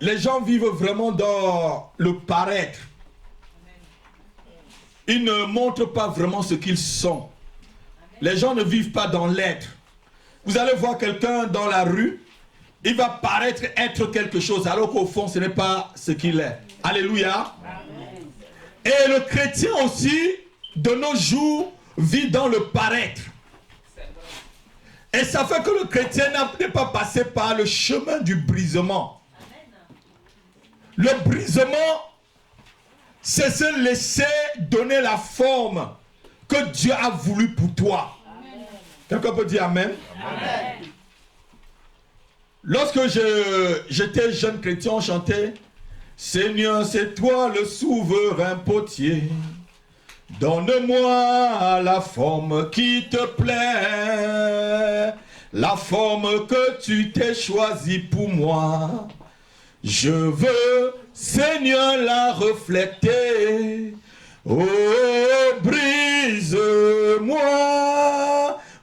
Les gens vivent vraiment dans le paraître. Ils ne montrent pas vraiment ce qu'ils sont. Les gens ne vivent pas dans l'être. Vous allez voir quelqu'un dans la rue, il va paraître être quelque chose, alors qu'au fond, ce n'est pas ce qu'il est. Alléluia. Et le chrétien aussi, de nos jours, vit dans le paraître. Et ça fait que le chrétien n'est pas passé par le chemin du brisement. Le brisement, c'est se laisser donner la forme que Dieu a voulu pour toi. Quelqu'un peut dire Amen? Amen. Lorsque j'étais jeune chrétien, on chantait « Seigneur, c'est toi le souverain potier. Donne-moi la forme qui te plaît, la forme que tu t'es choisie pour moi. Je veux, Seigneur, la refléter. Oh, brise-moi,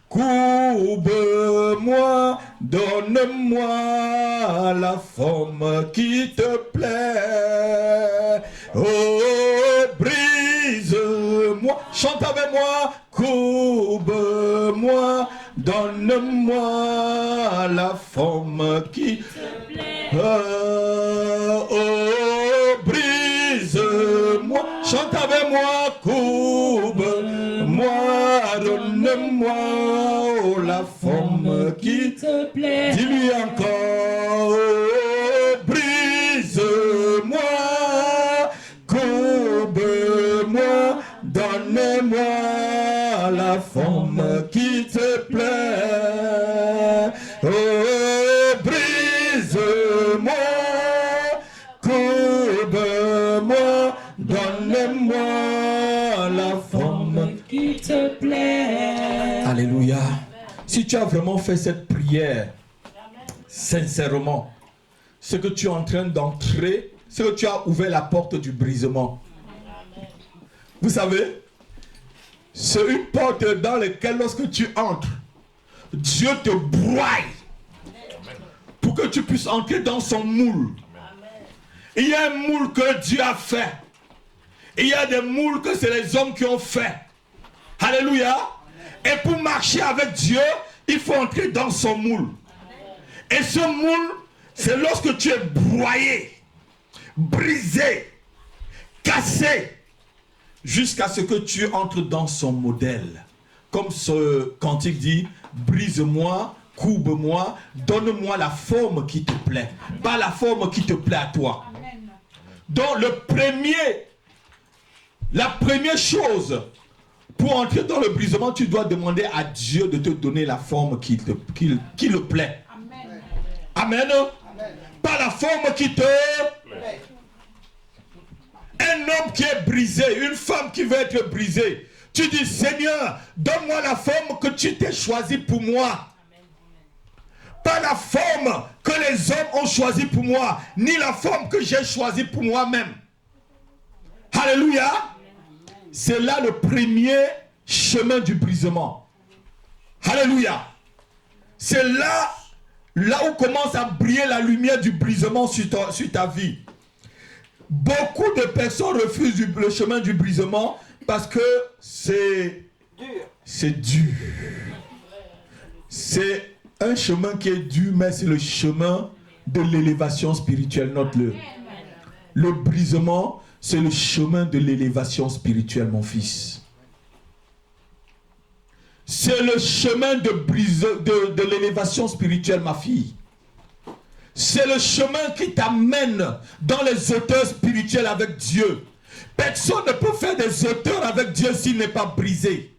courbe-moi, donne-moi la forme qui te plaît. Oh, brise-moi, chante avec moi, courbe-moi, donne-moi la forme qui te plaît. Oh, brise-moi, chante avec moi, courbe-moi, donne-moi la forme qui te plaît. Dis-lui encore, oh, brise-moi, courbe-moi, donne-moi la forme qui te plaît. Oh, brise-moi, courbe-moi, donne-moi la forme qui te plaît. Alléluia. Si tu as vraiment fait cette prière, sincèrement, c'est que tu es en train d'entrer, c'est que tu as ouvert la porte du brisement. Vous savez, c'est une porte dans laquelle lorsque tu entres, Dieu te broie pour que tu puisses entrer dans son moule. Il y a un moule que Dieu a fait. Il y a des moules que c'est les hommes qui ont fait. Alléluia. Et pour marcher avec Dieu, il faut entrer dans son moule. Et ce moule, c'est lorsque tu es broyé, brisé, cassé, jusqu'à ce que tu entres dans son modèle. Comme ce cantique dit, brise-moi, courbe-moi, donne-moi la forme qui te plaît. Pas la forme qui te plaît à toi. Donc la première chose, pour entrer dans le brisement, tu dois demander à Dieu de te donner la forme qui le plaît. Amen. Amen. Pas la forme qui te plaît. Un homme qui est brisé, une femme qui veut être brisée, tu dis Seigneur, donne-moi la forme que tu t'es choisie pour moi. Pas la forme que les hommes ont choisie pour moi, ni la forme que j'ai choisie pour moi-même. Alléluia. C'est là le premier chemin du brisement. Alléluia. C'est là où commence à briller la lumière du brisement sur ta vie. Beaucoup de personnes refusent le chemin du brisement parce que c'est dur. C'est un chemin qui est dur, mais c'est le chemin de l'élévation spirituelle. Note-le. Le brisement, c'est le chemin de l'élévation spirituelle, mon fils. C'est le chemin de l'élévation spirituelle, ma fille. C'est le chemin qui t'amène dans les hauteurs spirituelles avec Dieu. Personne ne peut faire des hauteurs avec Dieu s'il n'est pas brisé.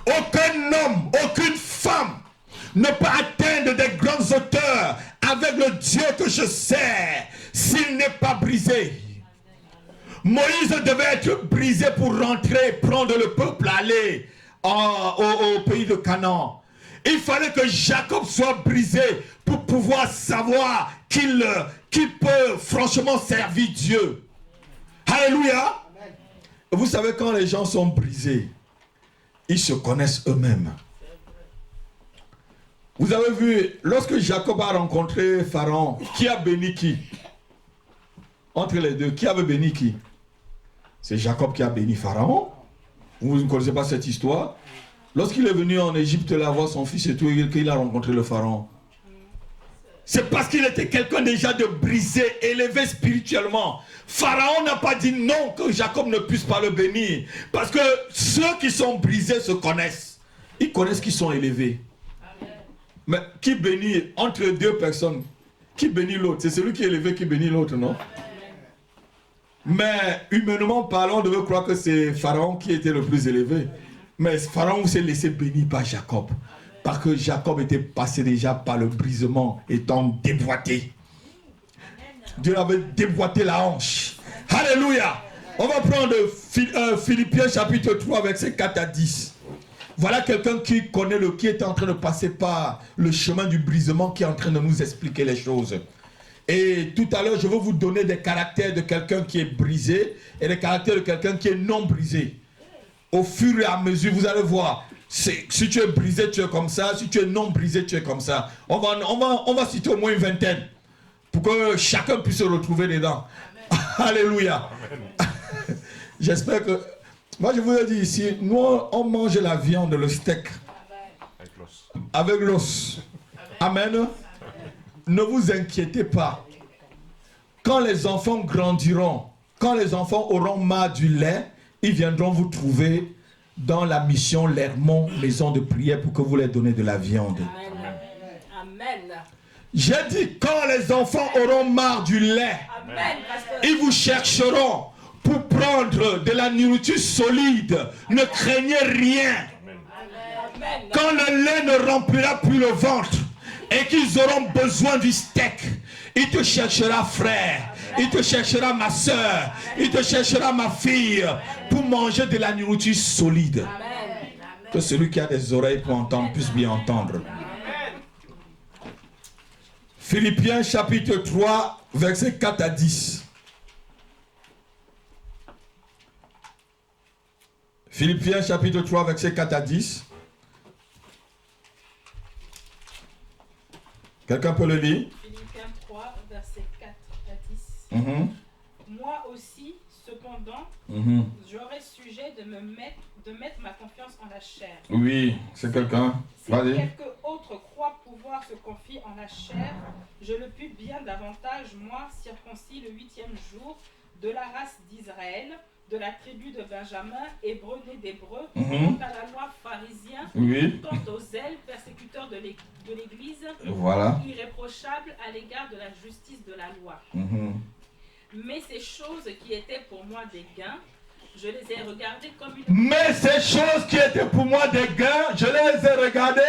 Aucun homme, aucune femme ne peut atteindre des grandes hauteurs avec le Dieu que je sers s'il n'est pas brisé. Moïse devait être brisé pour rentrer, prendre le peuple, aller au pays de Canaan. Il fallait que Jacob soit brisé pour pouvoir savoir qu'il peut franchement servir Dieu. Alléluia. Vous savez, quand les gens sont brisés, ils se connaissent eux-mêmes. Vous avez vu, lorsque Jacob a rencontré Pharaon, qui a béni qui? Entre les deux, qui avait béni qui? C'est Jacob qui a béni Pharaon. Vous ne connaissez pas cette histoire? Lorsqu'il est venu en Égypte là voir son fils et tout, qu'il a rencontré le Pharaon. C'est parce qu'il était quelqu'un déjà de brisé, élevé spirituellement. Pharaon n'a pas dit non que Jacob ne puisse pas le bénir. Parce que ceux qui sont brisés se connaissent. Ils connaissent qu'ils sont élevés. Mais qui bénit entre deux personnes? Qui bénit l'autre? C'est celui qui est élevé qui bénit l'autre, non? Mais humainement parlant, on devait croire que c'est Pharaon qui était le plus élevé. Mais Pharaon s'est laissé bénir par Jacob. Parce que Jacob était passé déjà par le brisement, étant déboîté. Dieu avait déboîté la hanche. Alléluia. On va prendre Philippiens chapitre 3, versets 4 à 10. Voilà quelqu'un qui connaît qui est en train de passer par le chemin du brisement, qui est en train de nous expliquer les choses. Et tout à l'heure, je vais vous donner des caractères de quelqu'un qui est brisé et des caractères de quelqu'un qui est non brisé. Au fur et à mesure, vous allez voir. Si tu es brisé, tu es comme ça. Si tu es non brisé, tu es comme ça. On va citer au moins une vingtaine pour que chacun puisse se retrouver dedans. Alléluia. J'espère que... Moi, je vous ai dit ici, nous, on mange la viande, le steak. Avec l'os. Amen. Ne vous inquiétez pas. Quand les enfants grandiront, quand les enfants auront marre du lait, ils viendront vous trouver dans la mission Lermont, maison de prière, pour que vous leur donnez de la viande. Amen. J'ai dit, quand les enfants auront marre du lait, Amen. ils vous chercheront pour prendre de la nourriture solide. Ne craignez rien. Amen. Quand le lait ne remplira plus le ventre et qu'ils auront besoin du steak, il te cherchera frère, il te cherchera ma soeur, il te cherchera ma fille pour manger de la nourriture solide. Amen. Que celui qui a des oreilles pour entendre puisse bien entendre. Philippiens chapitre 3, versets 4 à 10. Philippiens chapitre 3, versets 4 à 10. Quelqu'un peut le lire? Philippiens 3, versets 4 à 10. Moi aussi, cependant, j'aurais sujet de mettre ma confiance en la chair. Oui, c'est quelqu'un. Si Vas-y. quelque autre croit pouvoir se confier en la chair, je le puis bien davantage, moi, circoncis le 8e jour, de la race d'Israël, de la tribu de Benjamin, hébreu né d'hébreu, quant à la loi pharisien, Oui. quant au zèle, persécuteur de l'Église, Voilà. irréprochable à l'égard de la justice de la loi. Mais ces choses qui étaient pour moi des gains, je les ai regardées comme une Mais ces choses qui étaient pour moi des gains, je les ai regardées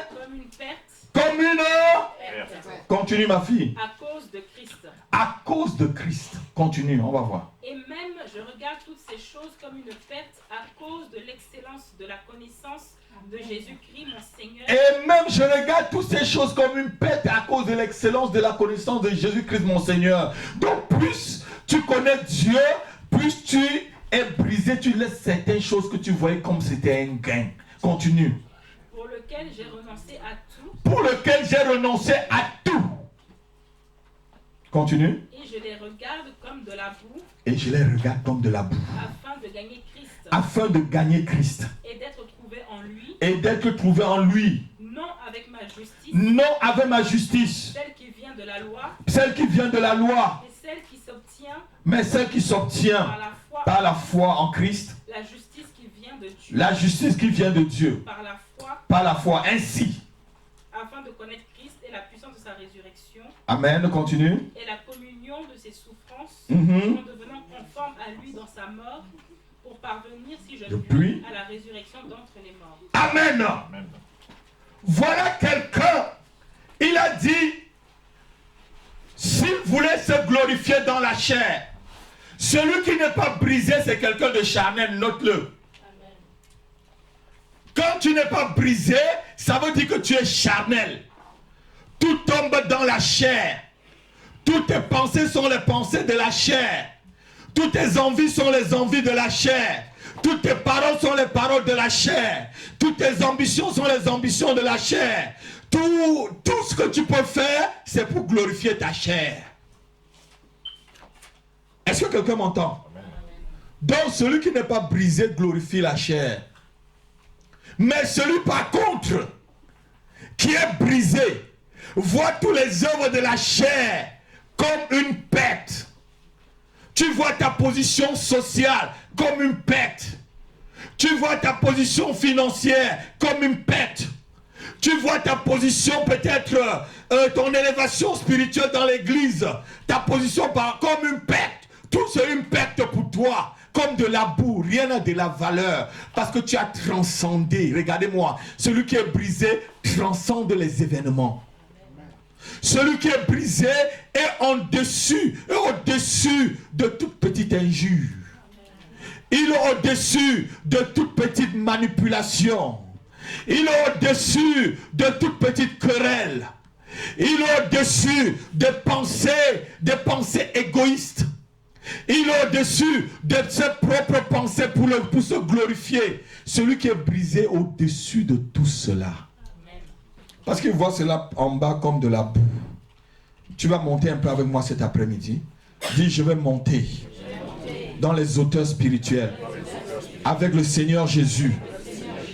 comme une perte, comme une... perte, Continue ma fille. à cause de Christ. À cause de Christ. Continue, on va voir. Et même je regarde toutes ces choses comme une perte à cause de l'excellence de la connaissance de Jésus-Christ mon Seigneur. Et même je regarde toutes ces choses comme une perte à cause de l'excellence de la connaissance de Jésus-Christ mon Seigneur. Donc plus tu connais Dieu, plus tu es brisé, tu laisses certaines choses que tu voyais comme c'était un gain. Continue. Pour lequel j'ai renoncé à tout. Pour lequel j'ai renoncé à tout. Continue. Et je les regarde comme de la boue. Et je les regarde comme de la boue. Afin de gagner Christ. Afin de gagner Christ. Et d'être trouvé en lui. Et d'être trouvé en lui. Non avec ma justice. Non avec ma justice. Celle qui vient de la loi. Celle qui vient de la loi. Et celle qui s'obtient. Mais celle qui s'obtient par la foi en Christ. La justice qui vient de Dieu. La justice qui vient de Dieu. Par la foi. Par la foi. Ainsi. Afin de connaître Christ et la puissance de sa résurrection. Amen. Continue. Et la communion de ses souffrances. En devenant conforme à lui dans sa mort. Pour parvenir, si je le puis, à la résurrection d'entre les morts. Amen. Amen. Voilà quelqu'un. Il a dit, s'il voulait se glorifier dans la chair, celui qui n'est pas brisé, c'est quelqu'un de charnel, note-le. Quand tu n'es pas brisé, ça veut dire que tu es charnel. Tout tombe dans la chair. Toutes tes pensées sont les pensées de la chair. Toutes tes envies sont les envies de la chair. Toutes tes paroles sont les paroles de la chair. Toutes tes ambitions sont les ambitions de la chair. Tout ce que tu peux faire, c'est pour glorifier ta chair. Est-ce que quelqu'un m'entend? Donc celui qui n'est pas brisé glorifie la chair. Mais celui par contre qui est brisé voit tous les œuvres de la chair comme une perte. Tu vois ta position sociale comme une perte. Tu vois ta position financière comme une perte. Tu vois ta position peut-être, ton élévation spirituelle dans l'église, ta position comme une perte. Tout c'est une perte pour toi. Comme de la boue, rien n'a de la valeur. Parce que tu as transcendé. Regardez-moi, celui qui est brisé transcende les événements. Celui qui est brisé est au-dessus de toute petite injure. Il est au-dessus de toute petite manipulation. Il est au-dessus de toute petite querelle. Il est au-dessus des pensées égoïstes. Il est au-dessus de ses propres pensées pour se glorifier. Celui qui est brisé au-dessus de tout cela. Parce qu'il voit cela en bas comme de la boue. Tu vas monter un peu avec moi cet après-midi. Dis, je vais monter dans les hauteurs spirituelles avec le Seigneur Jésus.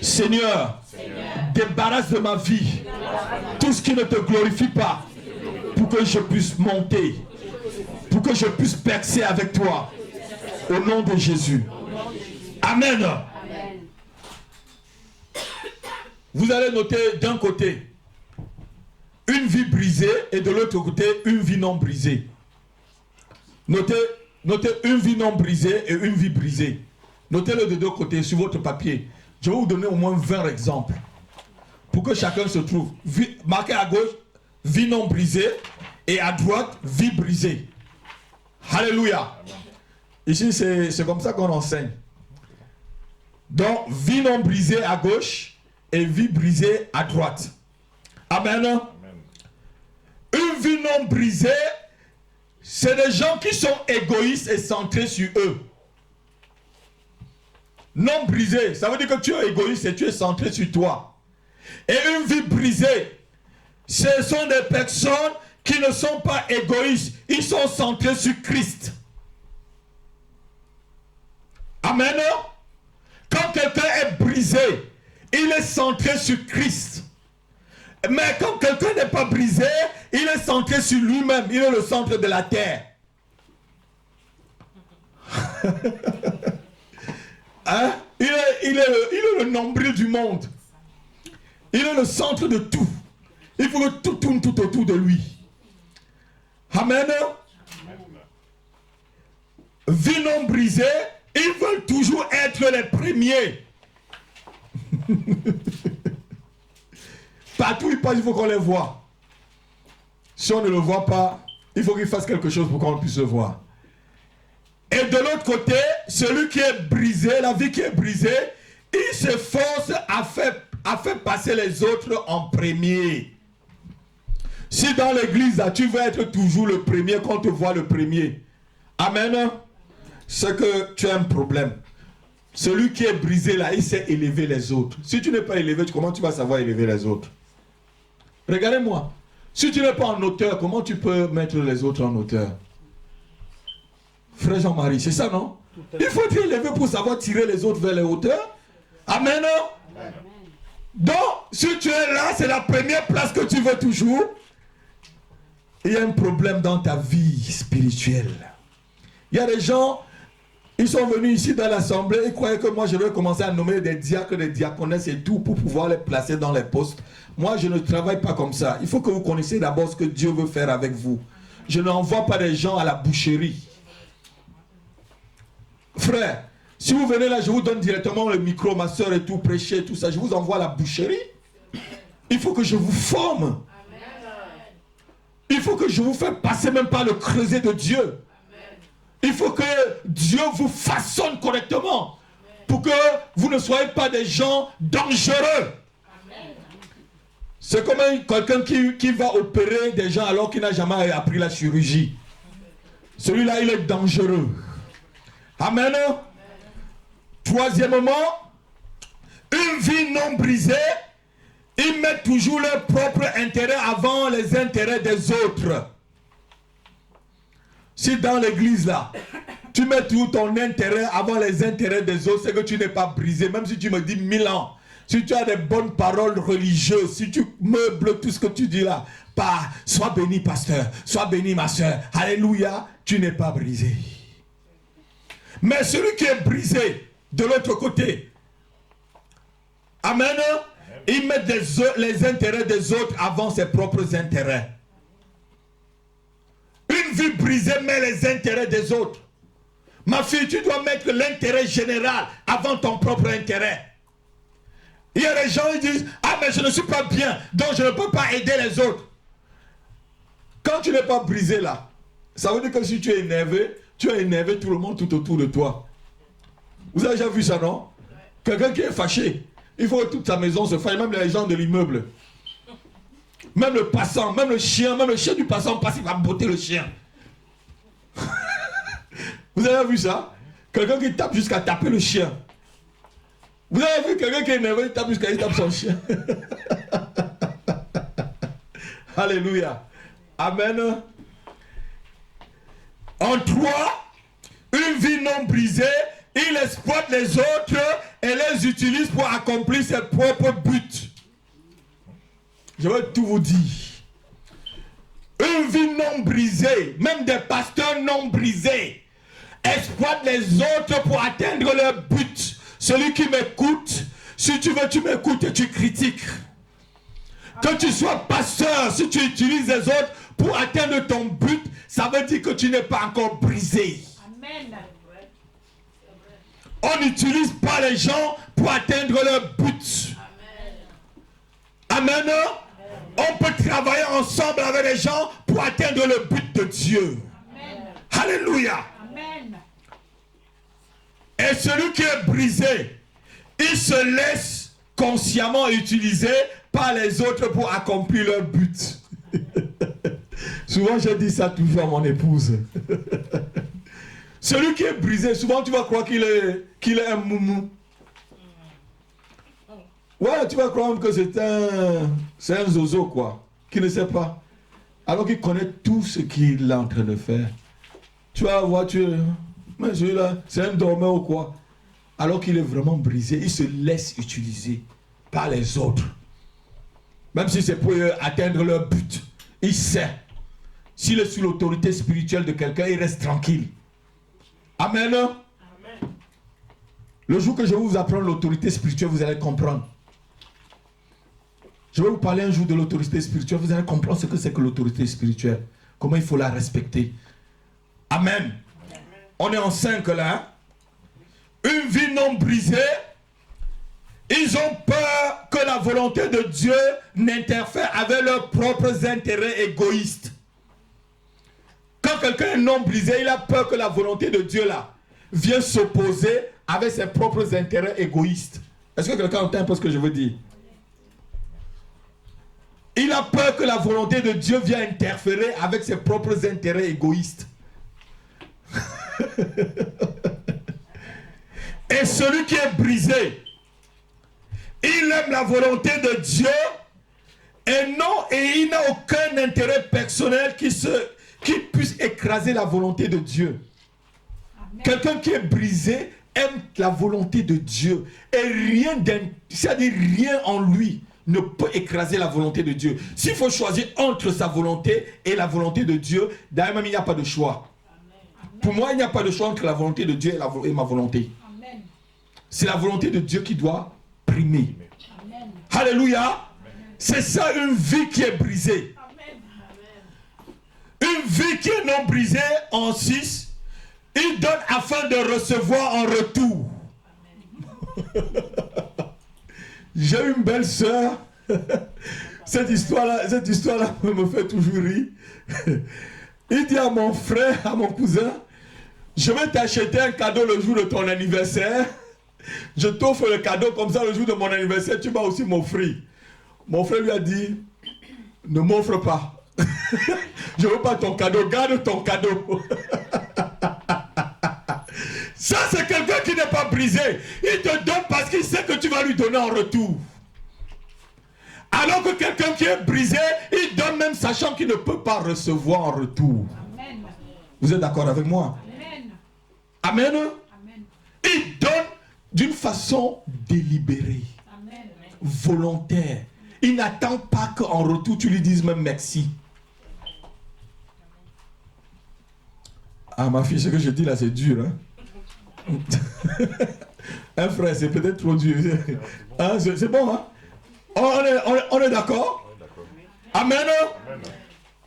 Seigneur, débarrasse de ma vie tout ce qui ne te glorifie pas pour que je puisse monter, pour que je puisse percer avec toi au nom de Jésus. Amen. Vous allez noter d'un côté une vie brisée et de l'autre côté une vie non brisée. Notez une vie non brisée et une vie brisée. Notez-le de deux côtés sur votre papier. Je vais vous donner au moins 20 exemples pour que chacun se trouve. Marqué à gauche, vie non brisée, et à droite, vie brisée. Alléluia. Ici, c'est comme ça qu'on enseigne. Donc, vie non brisée à gauche et vie brisée à droite. Amen. Une vie non brisée, c'est des gens qui sont égoïstes et centrés sur eux. Non brisé, ça veut dire que tu es égoïste et tu es centré sur toi. Et une vie brisée, ce sont des personnes qui ne sont pas égoïstes, ils sont centrés sur Christ. Amen. Quand quelqu'un est brisé, il est centré sur Christ. Mais quand quelqu'un n'est pas brisé, il est centré sur lui-même. Il est le centre de la terre. Hein? Il est le nombril du monde. Il est le centre de tout. Il faut que tout tourne tout autour de lui. Amen. Vie non brisée, ils veulent toujours être les premiers. Partout où ils passent, il faut qu'on les voit. Si on ne le voit pas, il faut qu'il fasse quelque chose pour qu'on puisse le voir. Et de l'autre côté, celui qui est brisé, la vie qui est brisée, il s'efforce à faire passer les autres en premier. Si dans l'église, tu veux être toujours le premier, qu'on te voit le premier, amen, c'est que tu as un problème. Celui qui est brisé là, il sait élever les autres. Si tu n'es pas élevé, comment tu vas savoir élever les autres? Regardez-moi. Si tu n'es pas en hauteur, comment tu peux mettre les autres en hauteur? Frère Jean-Marie, c'est ça, non? Il faut être élevé pour savoir tirer les autres vers les hauteurs. Amen. Amen. Donc, si tu es là, c'est la première place que tu veux toujours. Il y a un problème dans ta vie spirituelle. Il y a des gens, ils sont venus ici dans l'assemblée, ils croyaient que moi je vais commencer à nommer des diacres, des diaconesses et tout pour pouvoir les placer dans les postes. Moi je ne travaille pas comme ça. Il faut que vous connaissiez d'abord ce que Dieu veut faire avec vous. Je n'envoie pas des gens à la boucherie. Frère, si vous venez là, je vous donne directement le micro, ma soeur et tout, prêcher, tout ça, je vous envoie à la boucherie. Il faut que je vous forme. Il faut que je vous fasse passer même par le creuset de Dieu. Il faut que Dieu vous façonne correctement pour que vous ne soyez pas des gens dangereux. C'est comme quelqu'un qui va opérer des gens alors qu'il n'a jamais appris la chirurgie. Celui-là, il est dangereux. Amen. Troisièmement, une vie non brisée, ils mettent toujours leur propre intérêt avant les intérêts des autres. Si dans l'église là, tu mets tout ton intérêt avant les intérêts des autres, c'est que tu n'es pas brisé. Même si tu me dis 1000 ans, si tu as des bonnes paroles religieuses, si tu meubles tout ce que tu dis là, sois béni pasteur, sois béni ma soeur, alléluia, tu n'es pas brisé. Mais celui qui est brisé de l'autre côté, amen, il met les intérêts des autres avant ses propres intérêts. Une vie brisée met les intérêts des autres. Ma fille, tu dois mettre l'intérêt général avant ton propre intérêt. Il y a des gens qui disent, ah mais je ne suis pas bien, donc je ne peux pas aider les autres. Quand tu n'es pas brisé là, ça veut dire que si tu es énervé, tu as énervé tout le monde tout autour de toi. Vous avez déjà vu ça, non? Quelqu'un qui est fâché, il faut que toute sa maison se fâche, même les gens de l'immeuble. Même le passant, même le chien du passant passe, il va botter le chien. Vous avez vu ça? Quelqu'un qui tape jusqu'à taper le chien. Vous avez vu quelqu'un qui est énervé, il tape jusqu'à taper son chien. Alléluia. Amen. En 3, une vie non brisée, il exploite les autres et les utilise pour accomplir ses propres buts. Je vais tout vous dire. Une vie non brisée, même des pasteurs non brisés, exploitent les autres pour atteindre leur but. Celui qui m'écoute, si tu veux, tu m'écoutes et tu critiques. Que tu sois pasteur, si tu utilises les autres pour atteindre ton but, ça veut dire que tu n'es pas encore brisé. Amen. On n'utilise pas les gens pour atteindre leur but. Amen. Amen. On peut travailler ensemble avec les gens pour atteindre le but de Dieu. Amen. Alléluia. Amen. Et celui qui est brisé, il se laisse consciemment utiliser par les autres pour accomplir leur but. Souvent je dis ça toujours à mon épouse. Celui qui est brisé, souvent tu vas croire qu'il est un moumou. Ouais, tu vas croire que c'est un zozo quoi, qui ne sait pas. Alors qu'il connaît tout ce qu'il est en train de faire. Tu vas voir, mais celui-là, c'est un dormeur ou quoi. Alors qu'il est vraiment brisé, il se laisse utiliser par les autres. Même si c'est pour atteindre leur but. Il sait. S'il est sous l'autorité spirituelle de quelqu'un, il reste tranquille. Amen. Amen. Le jour que je vais vous apprendre l'autorité spirituelle, vous allez comprendre. Je vais vous parler un jour de l'autorité spirituelle, vous allez comprendre ce que c'est que l'autorité spirituelle. Comment il faut la respecter. Amen. Amen. On est en 5 là. Hein? Une vie non brisée. Ils ont peur que la volonté de Dieu n'interfère avec leurs propres intérêts égoïstes. Quand quelqu'un est non brisé, il a peur que la volonté de Dieu là vienne s'opposer avec ses propres intérêts égoïstes. Est-ce que quelqu'un entend un peu ce que je veux dire? Il a peur que la volonté de Dieu vienne interférer avec ses propres intérêts égoïstes. Et celui qui est brisé, il aime la volonté de Dieu et il n'a aucun intérêt personnel qui puisse écraser la volonté de Dieu. Quelqu'un qui est brisé aime la volonté de Dieu et rien en lui ne peut écraser la volonté de Dieu. S'il faut choisir entre sa volonté et la volonté de Dieu, d'ailleurs même il n'y a pas de choix. Amen. Pour moi, il n'y a pas de choix entre la volonté de Dieu et ma volonté. C'est la volonté de Dieu qui doit primer. Amen. Alléluia. C'est ça une vie qui est brisée. Amen. Une vie qui est non brisée en 6, il donne afin de recevoir en retour. J'ai une belle sœur. Cette histoire-là me fait toujours rire. Il dit à mon frère, à mon cousin, je vais t'acheter un cadeau le jour de ton anniversaire. Je t'offre le cadeau comme ça le jour de mon anniversaire, tu vas aussi m'offrir. Mon frère lui a dit, ne m'offre pas. Je ne veux pas ton cadeau, garde ton cadeau. Ça, c'est quelqu'un qui n'est pas brisé. Il te donne parce qu'il sait que tu vas lui donner en retour. Alors que quelqu'un qui est brisé, il donne même sachant qu'il ne peut pas recevoir en retour. Amen. Vous êtes d'accord avec moi? Amen. Amen. Amen. Il donne d'une façon délibérée, amen, volontaire. Il n'attend pas qu'en retour tu lui dises même merci. Ah ma fille, ce que je dis là c'est dur. Hein? Un frère, c'est peut-être trop dur. Hein, c'est bon, hein? On est d'accord? Amen. Amen.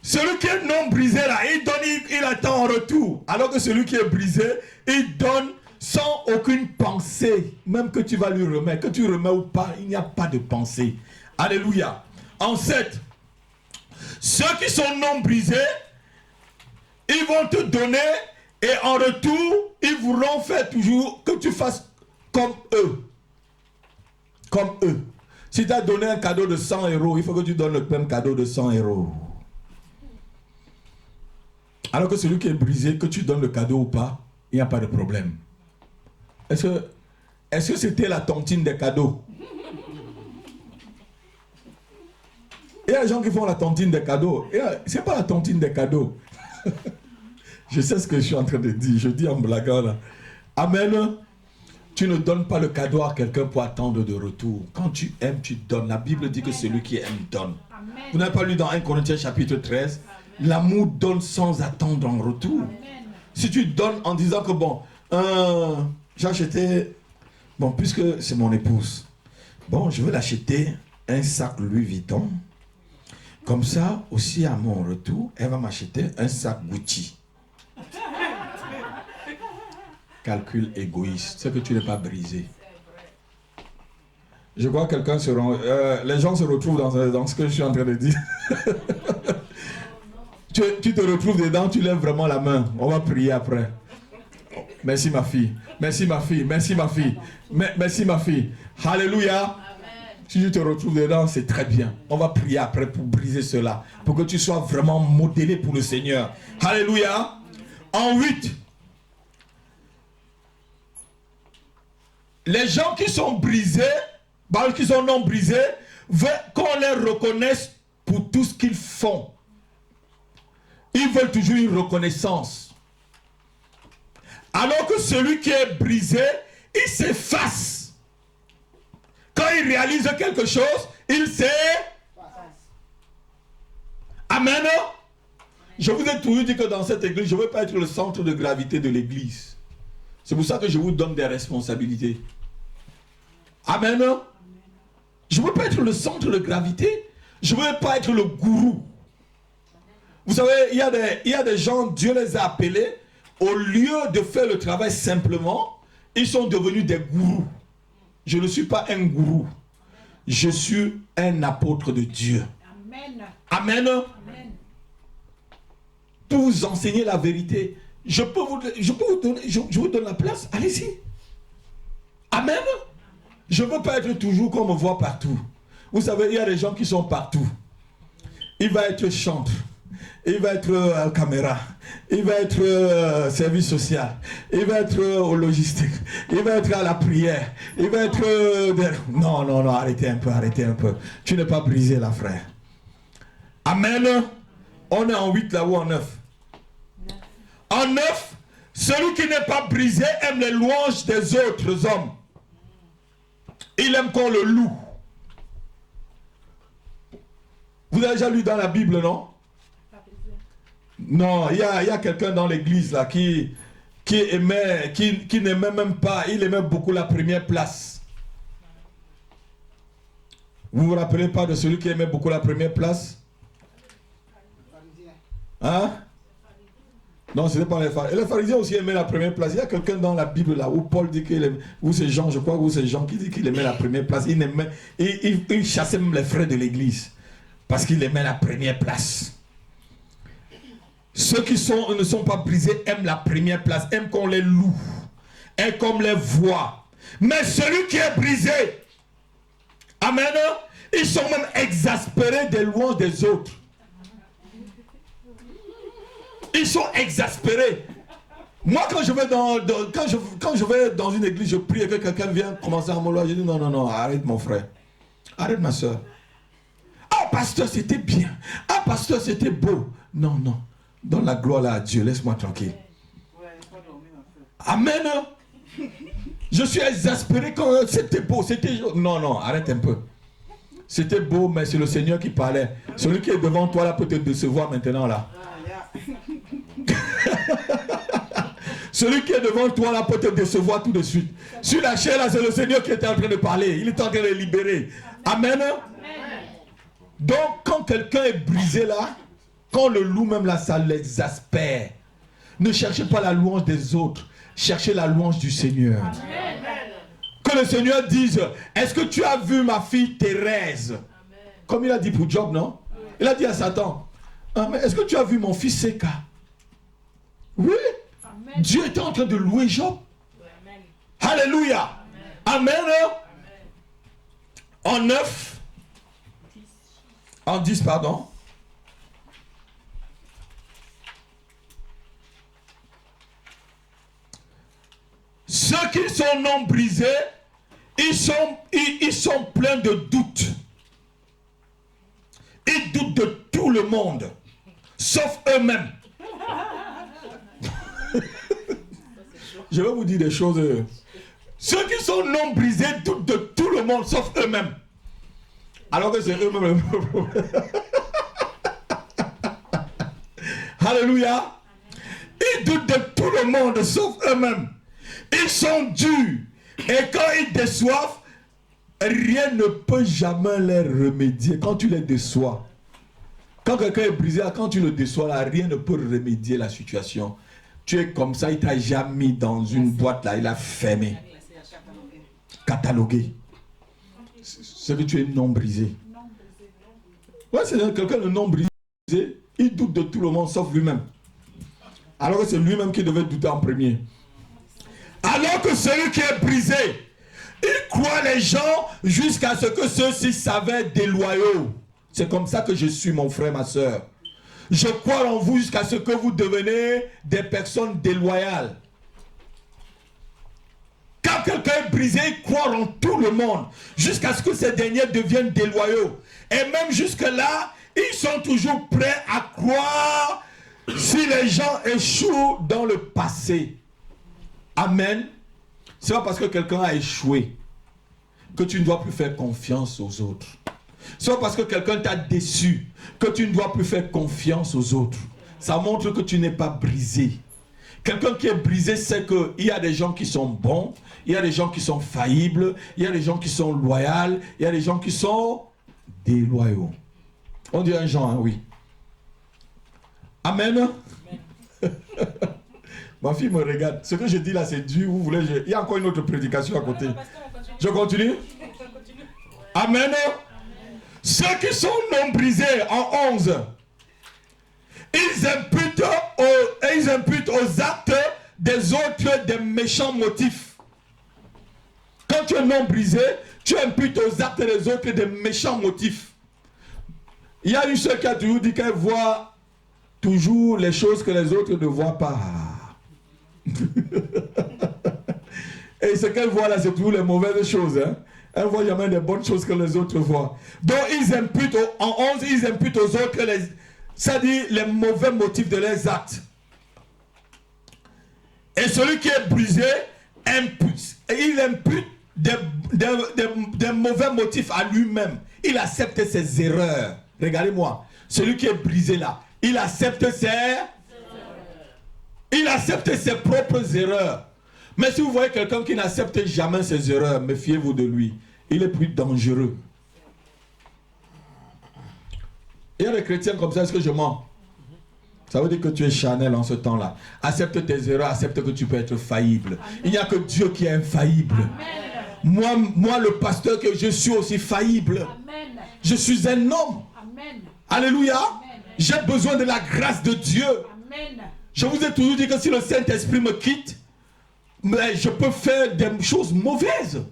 Celui qui est non brisé là, il donne, il attend en retour. Alors que celui qui est brisé, il donne sans aucune pensée. Même que tu vas lui remettre, que tu remets ou pas, il n'y a pas de pensée. Alléluia. En 7, ceux qui sont non brisés, ils vont te donner et en retour, ils voudront faire toujours que tu fasses comme eux. Comme eux. Si tu as donné un cadeau de 100 €, il faut que tu donnes le même cadeau de 100 €. Alors que celui qui est brisé, que tu donnes le cadeau ou pas, il n'y a pas de problème. Est-ce que c'était la tontine des cadeaux? Il y a des gens qui font la tontine des cadeaux. Ce n'est pas la tontine des cadeaux. Je sais ce que je suis en train de dire. Je dis en blaguant là. Amen. Tu ne donnes pas le cadeau à quelqu'un pour attendre de retour. Quand tu aimes, tu donnes. La Bible dit que celui qui aime donne. Amen. Vous n'avez pas lu dans 1 Corinthiens chapitre 13? L'amour donne sans attendre en retour. Amen. Si tu donnes en disant que bon, j'ai acheté, bon, puisque c'est mon épouse, bon, je veux l'acheter un sac Louis Vuitton. Comme ça, aussi à mon retour, elle va m'acheter un sac Gucci. Calcul égoïste, c'est que tu n'es pas brisé. Je crois que quelqu'un les gens se retrouvent dans ce que je suis en train de dire. Tu te retrouves dedans, tu lèves vraiment la main. On va prier après. Merci ma fille. Merci ma fille. Merci ma fille. Merci ma fille. Alléluia. Amen. Si tu te retrouves dedans, c'est très bien. On va prier après pour briser cela. Pour que tu sois vraiment modélé pour le Seigneur. Alléluia. En 8. Les gens qui sont brisés, qui sont non brisés, veulent qu'on les reconnaisse pour tout ce qu'ils font. Ils veulent toujours une reconnaissance. Alors que celui qui est brisé, il s'efface. Quand il réalise quelque chose, il s'efface. Amen. Je vous ai toujours dit que dans cette église, je ne veux pas être le centre de gravité de l'église. C'est pour ça que je vous donne des responsabilités. Amen. Je ne veux pas être le centre de gravité. Je ne veux pas être le gourou. Vous savez, il y a des gens, Dieu les a appelés, au lieu de faire le travail simplement, ils sont devenus des gourous. Je ne suis pas un gourou. Je suis un apôtre de Dieu. Amen. Amen. Amen. Pour vous enseigner la vérité, je vous donne la place. Allez-y. Amen. Je ne veux pas être toujours qu'on me voit partout. Vous savez, il y a des gens qui sont partout. Il va être chanteur. Il va être caméra, il va être service social, il va être au logistique, il va être à la prière, il va être... Non, arrêtez un peu. Tu n'es pas brisé là, frère. Amen. On est en 8 là ou en 9? En 9, celui qui n'est pas brisé aime les louanges des autres hommes. Il aime qu'on le loue. Vous avez déjà lu dans la Bible, non? Non, il y a quelqu'un dans l'église là qui n'aimait même pas, il aimait beaucoup la première place. Vous ne vous rappelez pas de celui qui aimait beaucoup la première place? Hein? Non, ce n'est pas les pharisiens. Les pharisiens aussi aimaient la première place. Il y a quelqu'un dans la Bible là où Paul dit qu'il aimait, ou c'est Jean, je crois, ou c'est Jean qui dit qu'il aimait la première place. Il chassait même les frères de l'église. Parce qu'il les met à la première place. Ceux qui ne sont pas brisés aiment la première place, aiment qu'on les loue, aiment qu'on les voit. Mais celui qui est brisé, amen, ils sont même exaspérés des louanges des autres. Ils sont exaspérés. Moi, quand je vais quand je vais dans une église, je prie et que quelqu'un vient commencer à me louer, je dis non, non, non, arrête mon frère. Arrête ma soeur. Ah, pasteur, c'était bien. Ah, pasteur, c'était beau. Non, non. Donne la gloire là à Dieu. Laisse-moi tranquille. Amen. Je suis exaspéré quand c'était beau. C'était... Non, non, arrête un peu. C'était beau, mais c'est le Seigneur qui parlait. Celui qui est devant toi là peut te décevoir maintenant là. Celui qui est devant toi là peut te décevoir tout de suite. Sur la chair là, c'est le Seigneur qui était en train de parler. Il est en train de libérer. Amen. Donc quand quelqu'un est brisé là, quand le loue même là, ça l'exaspère. Ne cherchez pas la louange des autres. Cherchez la louange du Seigneur. Amen. Que le Seigneur dise, est-ce que tu as vu ma fille Thérèse? Amen. Comme il a dit pour Job, non? Il a dit à Satan, est-ce que tu as vu mon fils Séka? Oui. Amen. Dieu était en train de louer Job. Amen. Alléluia. Amen. Amen. En 9. En 10, pardon. Ceux qui sont non brisés, ils sont pleins de doutes. Ils doutent de tout le monde, sauf eux-mêmes. Je vais vous dire des choses. Ceux qui sont non brisés doutent de tout le monde, sauf eux-mêmes. Alors que c'est eux-mêmes le problème. Alléluia. Ils doutent de tout le monde, sauf eux-mêmes. Ils sont durs. Et quand ils déçoivent, rien ne peut jamais les remédier. Quand tu les déçois, quand quelqu'un est brisé, quand tu le déçois, là, rien ne peut remédier la situation. Tu es comme ça, il t'a jamais mis dans une boîte là, il a fermé. Catalogué. C'est que tu es non brisé. Ouais, c'est quelqu'un de non brisé. Il doute de tout le monde sauf lui-même. Alors que c'est lui-même qui devait douter en premier. Alors que celui qui est brisé, il croit les gens jusqu'à ce que ceux-ci s'avèrent déloyaux. C'est comme ça que je suis, mon frère, ma soeur. Je crois en vous jusqu'à ce que vous devenez des personnes déloyales. Quand quelqu'un est brisé, il croit en tout le monde jusqu'à ce que ces derniers deviennent déloyaux. Et même jusque-là, ils sont toujours prêts à croire si les gens échouent dans le passé. Amen. C'est pas parce que quelqu'un a échoué que tu ne dois plus faire confiance aux autres. C'est pas parce que quelqu'un t'a déçu que tu ne dois plus faire confiance aux autres. Ça montre que tu n'es pas brisé. Quelqu'un qui est brisé sait qu'il y a des gens qui sont bons, il y a des gens qui sont faillibles, il y a des gens qui sont loyaux, il y a des gens qui sont déloyaux. On dit un genre, hein, oui. Amen. Ma fille me regarde. Ce que je dis là, c'est dur. Vous voulez, il y a encore une autre prédication à côté. Je continue. Amen. Ceux qui sont non brisés, en 11, ils imputent aux actes des autres des méchants motifs. Quand tu es non brisé, tu imputes aux actes des autres des méchants motifs. Il y a une seule qui a toujours dit qu'elle voit toujours les choses que les autres ne voient pas. Et ce qu'elle voit là, c'est toujours les mauvaises choses. Hein? Elle voit jamais les bonnes choses que les autres voient. Donc ils imputent, en 11, ils imputent aux autres c'est-à-dire les mauvais motifs de leurs actes. Et celui qui est brisé, il impute des mauvais motifs à lui-même. Il accepte ses erreurs. Regardez-moi, celui qui est brisé là, il accepte ses propres erreurs. Mais si vous voyez quelqu'un qui n'accepte jamais ses erreurs, méfiez-vous de lui. Il est plus dangereux. Il y a des chrétiens comme ça, est-ce que je mens? Ça veut dire que tu es charnel en ce temps-là. Accepte tes erreurs, accepte que tu peux être faillible. Amen. Il n'y a que Dieu qui est infaillible. Moi, le pasteur, que je suis aussi faillible. Amen. Je suis un homme. Amen. Amen. Alléluia. Amen. J'ai besoin de la grâce de Dieu. Amen. Je vous ai toujours dit que si le Saint-Esprit me quitte, mais je peux faire des choses mauvaises.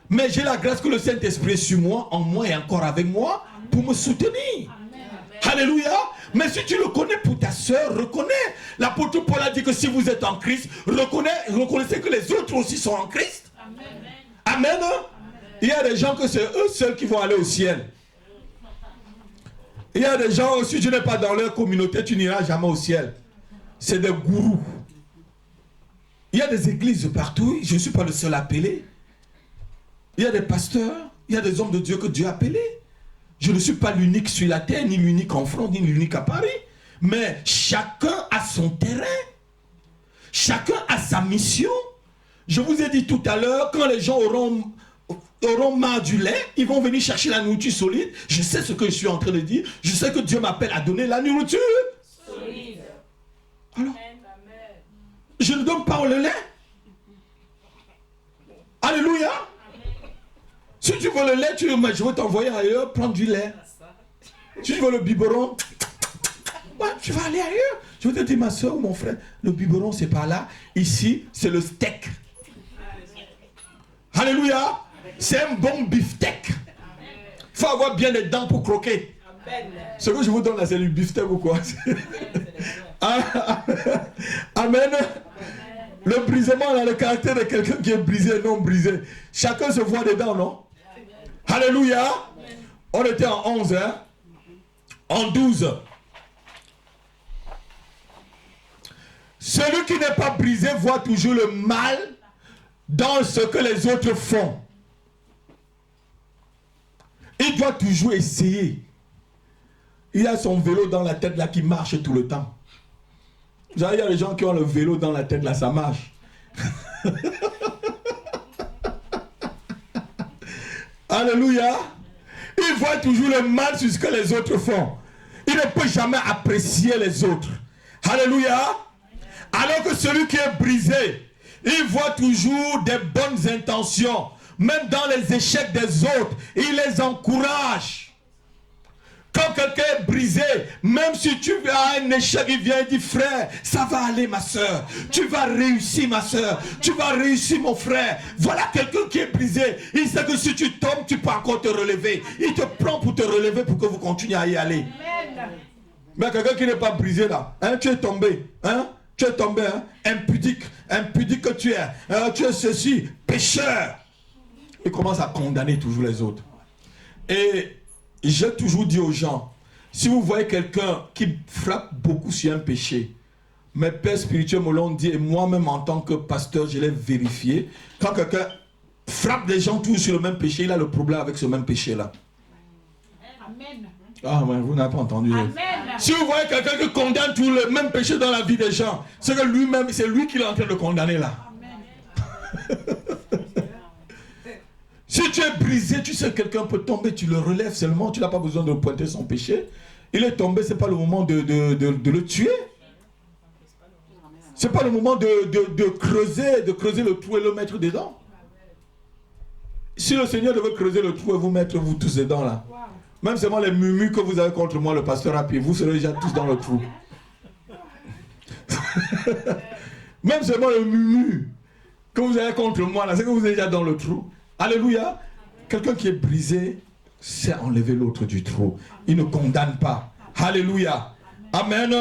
Mais j'ai la grâce que le Saint-Esprit est sur moi, en moi et encore avec moi, pour me soutenir. Amen. Alléluia. Mais si tu le connais pour ta soeur, reconnais. L'apôtre Paul a dit que si vous êtes en Christ, reconnaissez que les autres aussi sont en Christ. Amen. Amen. Amen. Il y a des gens que c'est eux seuls qui vont aller au ciel. Il y a des gens, si tu n'es pas dans leur communauté, tu n'iras jamais au ciel. C'est des gourous. Il y a des églises partout. Je ne suis pas le seul appelé. Il y a des pasteurs, il y a des hommes de Dieu que Dieu a appelés. Je ne suis pas l'unique sur la terre, ni l'unique en France, ni l'unique à Paris. Mais chacun a son terrain. Chacun a sa mission. Je vous ai dit tout à l'heure, quand les gens auront marre du lait, ils vont venir chercher la nourriture solide. Je sais ce que je suis en train de dire. Je sais que Dieu m'appelle à donner la nourriture solide. Alors, je ne donne pas le lait. Alléluia. Si tu veux le lait, je vais t'envoyer ailleurs prendre du lait. Si tu veux le biberon, ouais, tu vas aller ailleurs. Je vais te dire, ma soeur ou mon frère, le biberon c'est pas là. Ici, c'est le steak. Alléluia. C'est un bon beefsteak. Il faut avoir bien les dents pour croquer. Ce que je vous donne là, c'est du beefsteak ou quoi? Amen. Le brisement a le caractère de quelqu'un qui est brisé et non brisé. Chacun se voit dedans, non? Alléluia. On était en 11, hein? En 12. Celui qui n'est pas brisé voit toujours le mal dans ce que les autres font. Il doit toujours essayer. Il a son vélo dans la tête là qui marche tout le temps. Vous savez, il y a des gens qui ont le vélo dans la tête là, ça marche. Alléluia. Il voit toujours le mal sur ce que les autres font. Il ne peut jamais apprécier les autres. Alléluia. Alors que celui qui est brisé, il voit toujours des bonnes intentions. Même dans les échecs des autres, il les encourage. Quand quelqu'un est brisé, même si tu as un échec, il vient et dit, frère, ça va aller ma soeur. Tu vas réussir ma soeur. Tu vas réussir mon frère. Voilà quelqu'un qui est brisé. Il sait que si tu tombes, tu peux encore te relever. Il te prend pour te relever pour que vous continuez à y aller. Amen. Mais quelqu'un qui n'est pas brisé là, hein, tu es tombé, hein? Tu es tombé, hein? Impudique que tu es. Tu es ceci, pécheur. Il commence à condamner toujours les autres. Et j'ai toujours dit aux gens, si vous voyez quelqu'un qui frappe beaucoup sur un péché, mes pères spirituels me l'ont dit, et moi-même en tant que pasteur, je l'ai vérifié, quand quelqu'un frappe des gens toujours sur le même péché, il a le problème avec ce même péché-là. Amen. Ah, mais vous n'avez pas entendu. Amen. Si vous voyez quelqu'un qui condamne tout le même péché dans la vie des gens, c'est que lui-même, c'est lui qui est en train de condamner là. Amen. Si tu es brisé, tu sais que quelqu'un peut tomber, tu le relèves seulement, tu n'as pas besoin de pointer son péché. Il est tombé, ce n'est pas le moment de le tuer. Ce n'est pas le moment de creuser le trou et le mettre dedans. Si le Seigneur devait creuser le trou et vous mettre vous tous dedans là, même seulement les murmures que vous avez contre moi, le pasteur a pied, vous serez déjà tous dans le trou. Même seulement le murmure que vous avez contre moi là, c'est que vous êtes déjà dans le trou. Alléluia. Quelqu'un qui est brisé sait enlever l'autre du trou. Il ne condamne pas. Alléluia. Amen.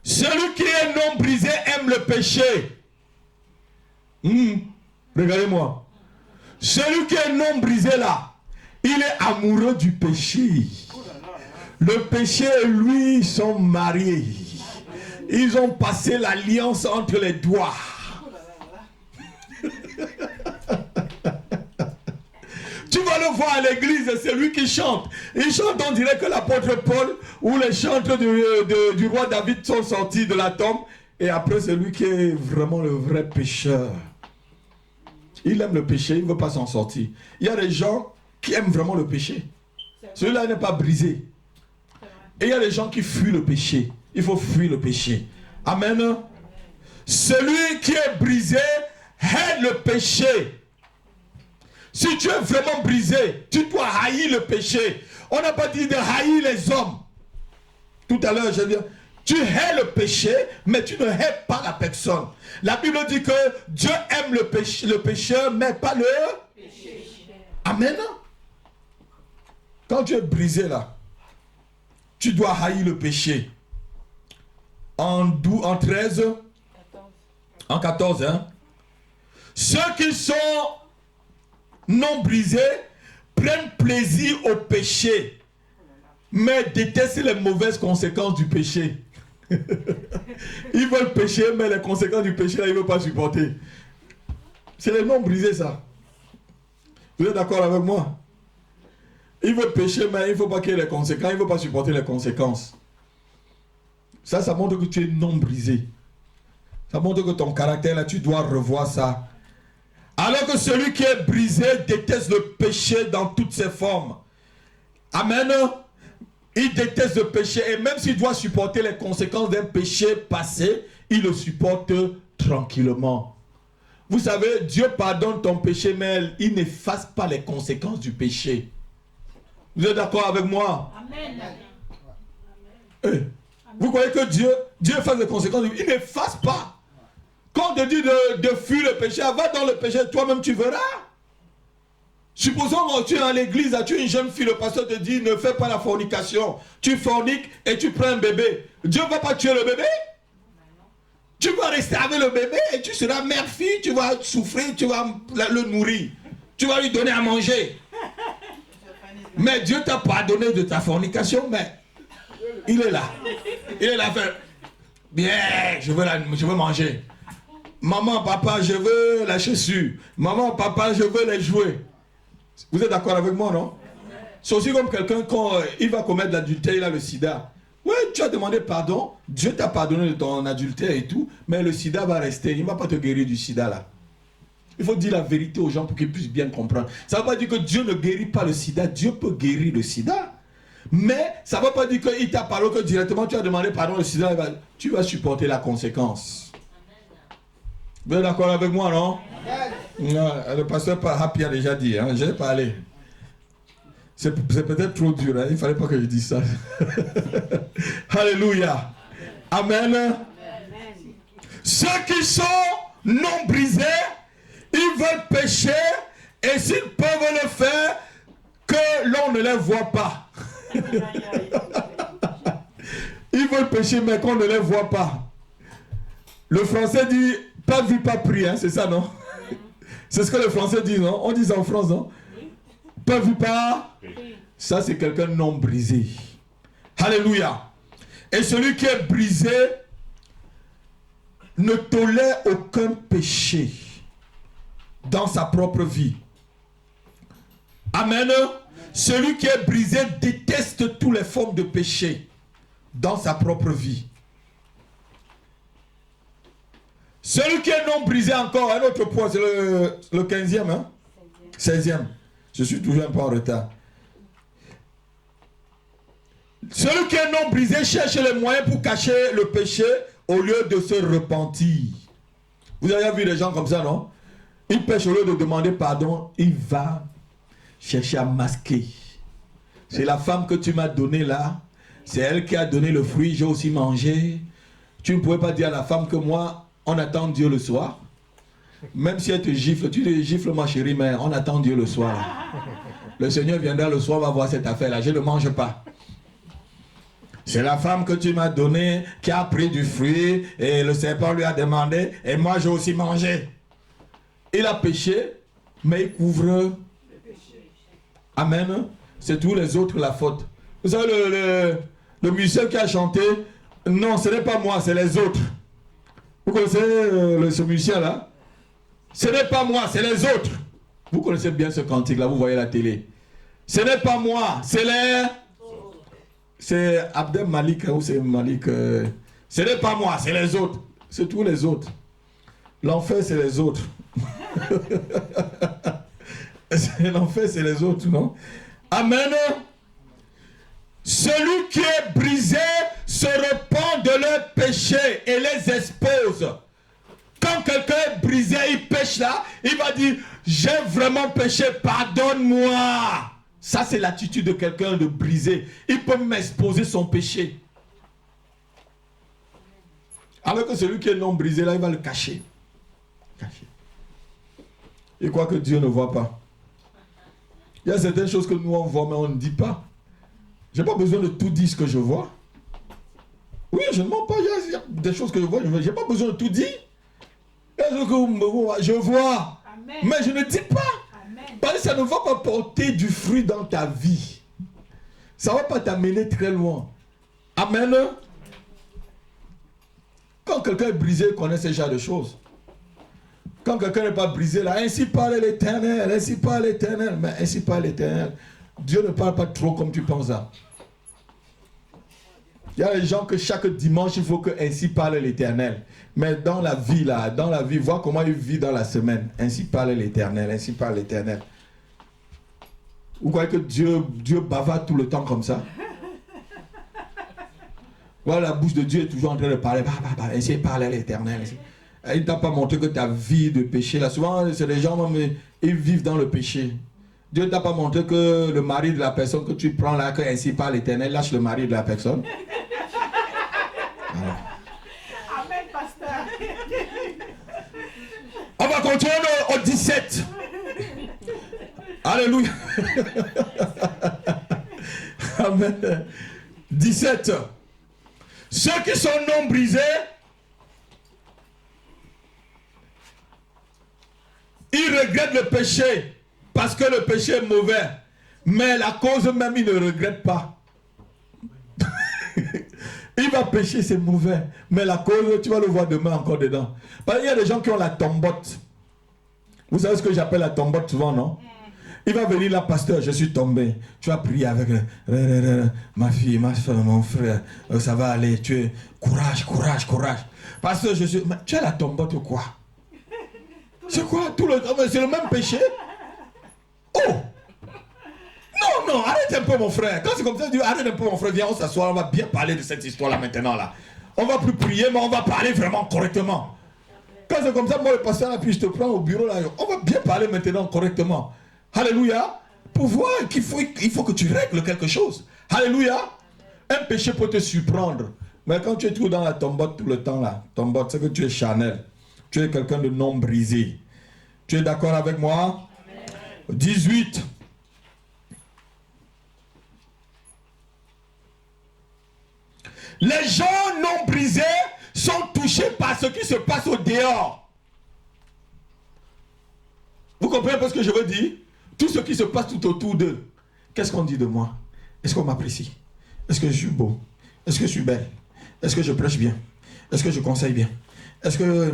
Celui qui est non brisé aime le péché. Regardez-moi. Celui qui est non brisé là, il est amoureux du péché. Le péché et lui sont mariés. Ils ont passé l'alliance entre les doigts. Tu vas le voir à l'église, c'est lui qui chante. Il chante, on dirait que l'apôtre Paul ou les chantres du roi David sont sortis de la tombe. Et après, c'est lui qui est vraiment le vrai pécheur. Il aime le péché, il ne veut pas s'en sortir. Il y a des gens qui aiment vraiment le péché. Celui-là n'est pas brisé. Et il y a des gens qui fuient le péché. Il faut fuir le péché. Amen. Celui qui est brisé aide le péché. Si tu es vraiment brisé, tu dois haïr le péché. On n'a pas dit de haïr les hommes. Tout à l'heure, je dis, tu hais le péché, mais tu ne hais pas la personne. La Bible dit que Dieu aime le pécheur, mais pas le péché. Amen. Quand tu es brisé là, tu dois haïr le péché. En 13, en 14, hein. Ceux qui sont non brisés prennent plaisir au péché, mais détestent les mauvaises conséquences du péché. Ils veulent pécher, mais les conséquences du péché, là, ils ne veulent pas supporter. C'est les non brisés, ça. Vous êtes d'accord avec moi? Ils veulent pécher, mais il ne faut pas qu'il y ait les conséquences. Ils ne veulent pas supporter les conséquences. Ça montre que tu es non brisé. Ça montre que ton caractère, là, tu dois revoir ça. Alors que celui qui est brisé déteste le péché dans toutes ses formes. Amen. Il déteste le péché. Et même s'il doit supporter les conséquences d'un péché passé, il le supporte tranquillement. Vous savez, Dieu pardonne ton péché, mais il n'efface pas les conséquences du péché. Vous êtes d'accord avec moi? Amen. Vous croyez que Dieu efface les conséquences? Il n'efface pas. Quand on te dit de fuir le péché, va dans le péché, toi-même tu verras. Supposons que tu es à l'église, tu es une jeune fille, le pasteur te dit ne fais pas la fornication. Tu forniques et tu prends un bébé. Dieu ne va pas tuer le bébé. Tu vas rester avec le bébé et tu seras mère-fille, tu vas souffrir, tu vas le nourrir. Tu vas lui donner à manger. Mais Dieu t'a pardonné de ta fornication, mais il est là. Il est là, fait bien, je veux manger. Maman, papa, je veux la chaussure. Maman, papa, je veux les jouets. Vous êtes d'accord avec moi, non? C'est aussi comme quelqu'un, quand il va commettre l'adultère, il a le sida. Oui, tu as demandé pardon, Dieu t'a pardonné de ton adultère et tout, mais le sida va rester, il ne va pas te guérir du sida là. Il faut dire la vérité aux gens pour qu'ils puissent bien comprendre. Ça ne veut pas dire que Dieu ne guérit pas le sida, Dieu peut guérir le sida. Mais ça ne veut pas dire qu'il t'a parlé que directement tu as demandé pardon, le sida, tu vas supporter la conséquence. Vous êtes d'accord avec moi, non? Non, le pasteur Happy a déjà dit, hein, je n'ai pas parlé. C'est peut-être trop dur, hein, il ne fallait pas que je dise ça. Alléluia. Amen. Amen. Ceux qui sont non brisés, ils veulent pécher, et s'ils peuvent le faire, que l'on ne les voit pas. Ils veulent pécher, mais qu'on ne les voit pas. Le français dit, pas vu, pas pris, hein, c'est ça, non? C'est ce que les Français disent, non? On dit ça en France, non? Pas vu, pas? Ça, c'est quelqu'un non brisé. Alléluia. Et celui qui est brisé ne tolère aucun péché dans sa propre vie. Amen. Celui qui est brisé déteste toutes les formes de péché dans sa propre vie. Celui qui est non brisé encore, un autre point, c'est le 15e, hein? 16e. Je suis toujours un peu en retard. Celui qui est non brisé cherche les moyens pour cacher le péché au lieu de se repentir. Vous avez vu des gens comme ça, non? Il pêche au lieu de demander pardon, il va chercher à masquer. C'est la femme que tu m'as donnée là. C'est elle qui a donné le fruit, j'ai aussi mangé. Tu ne pouvais pas dire à la femme que moi, on attend Dieu le soir. Même si elle te gifle, tu te gifles ma chérie, mais on attend Dieu le soir. Le Seigneur viendra le soir, va voir cette affaire-là. Je ne mange pas. C'est la femme que tu m'as donnée qui a pris du fruit et le serpent lui a demandé et moi j'ai aussi mangé. Il a péché, mais il couvre. Amen. C'est tous les autres la faute. Vous savez, le musicien qui a chanté, non, ce n'est pas moi, c'est les autres. Vous connaissez ce musicien-là? Ce n'est pas moi, c'est les autres. Vous connaissez bien ce cantique-là, vous voyez la télé. Ce n'est pas moi, c'est les... C'est Abdel Malik, ou c'est Malik. Ce n'est pas moi, c'est les autres. C'est tous les autres. L'enfer, c'est les autres. L'enfer, c'est les autres, non? Amen. Celui qui est brisé se repent de leurs péchés et les expose. Quand quelqu'un est brisé, il pêche là, il va dire, j'ai vraiment péché, pardonne-moi. Ça, c'est l'attitude de quelqu'un de brisé. Il peut m'exposer son péché. Alors que celui qui est non brisé, là, il va le cacher. Il croit que Dieu ne voit pas. Il y a certaines choses que nous, on voit, mais on ne dit pas. Je n'ai pas besoin de tout dire ce que je vois. Oui, je ne mens pas. Il y a des choses que je vois, je n'ai pas besoin de tout dire. Il y a des choses que je vois, Amen. Mais je ne dis pas. Amen. Parce que ça ne va pas porter du fruit dans ta vie. Ça ne va pas t'amener très loin. Amen. Quand quelqu'un est brisé, il connaît ce genre de choses. Quand quelqu'un n'est pas brisé, là, ainsi parle l'Éternel, ainsi parle l'Éternel. Mais ainsi parle l'Éternel. Dieu ne parle pas trop comme tu penses là. Il y a des gens que chaque dimanche, il faut que ainsi parle l'Éternel. Mais dans la vie, là, vois comment il vit dans la semaine. Ainsi parle l'Éternel, ainsi parle l'Éternel. Vous croyez que Dieu bavarde tout le temps comme ça? Voilà, la bouche de Dieu est toujours en train de parler. Ainsi parle l'Éternel. Il ne t'a pas montré que ta vie de péché, là, souvent, c'est les gens, mais ils vivent dans le péché. Dieu ne t'a pas montré que le mari de la personne que tu prends là, que ainsi parle l'Éternel, lâche le mari de la personne. Voilà. Amen, pasteur. On va continuer au 17. Alléluia. Amen. 17. Ceux qui sont non brisés, ils regrettent le péché parce que le péché est mauvais. Mais la cause même, ils ne regrettent pas. Il va pécher, c'est mauvais. Mais la cause, tu vas le voir demain encore dedans. Parce qu'il y a des gens qui ont la tombotte. Vous savez ce que j'appelle la tombotte souvent, non? Il va venir là, pasteur, je suis tombé. Tu vas prier avec ma fille, ma soeur, mon frère. Ça va aller. Tu es courage. Pasteur, je suis. Mais tu as la tombotte ou quoi? C'est quoi? C'est le même péché? Oh! Non, arrête un peu mon frère. Quand c'est comme ça, dis arrête un peu mon frère, viens, on s'assoit, on va bien parler de cette histoire-là maintenant là. On va plus prier, mais on va parler vraiment correctement. Quand c'est comme ça, moi le pasteur là, puis je te prends au bureau là, on va bien parler maintenant correctement. Alléluia. Pour voir qu'il faut que tu règles quelque chose. Alléluia. Un péché peut te surprendre. Mais quand tu es toujours dans la tombotte tout le temps là, tombotte, c'est que tu es charnel. Tu es quelqu'un de non brisé. Tu es d'accord avec moi? 18. Les gens non brisés sont touchés par ce qui se passe au dehors. Vous comprenez pas ce que je veux dire? Tout ce qui se passe tout autour d'eux. Qu'est-ce qu'on dit de moi? Est-ce qu'on m'apprécie? Est-ce que je suis beau? Est-ce que je suis belle? Est-ce que je prêche bien? Est-ce que je conseille bien? Est-ce que...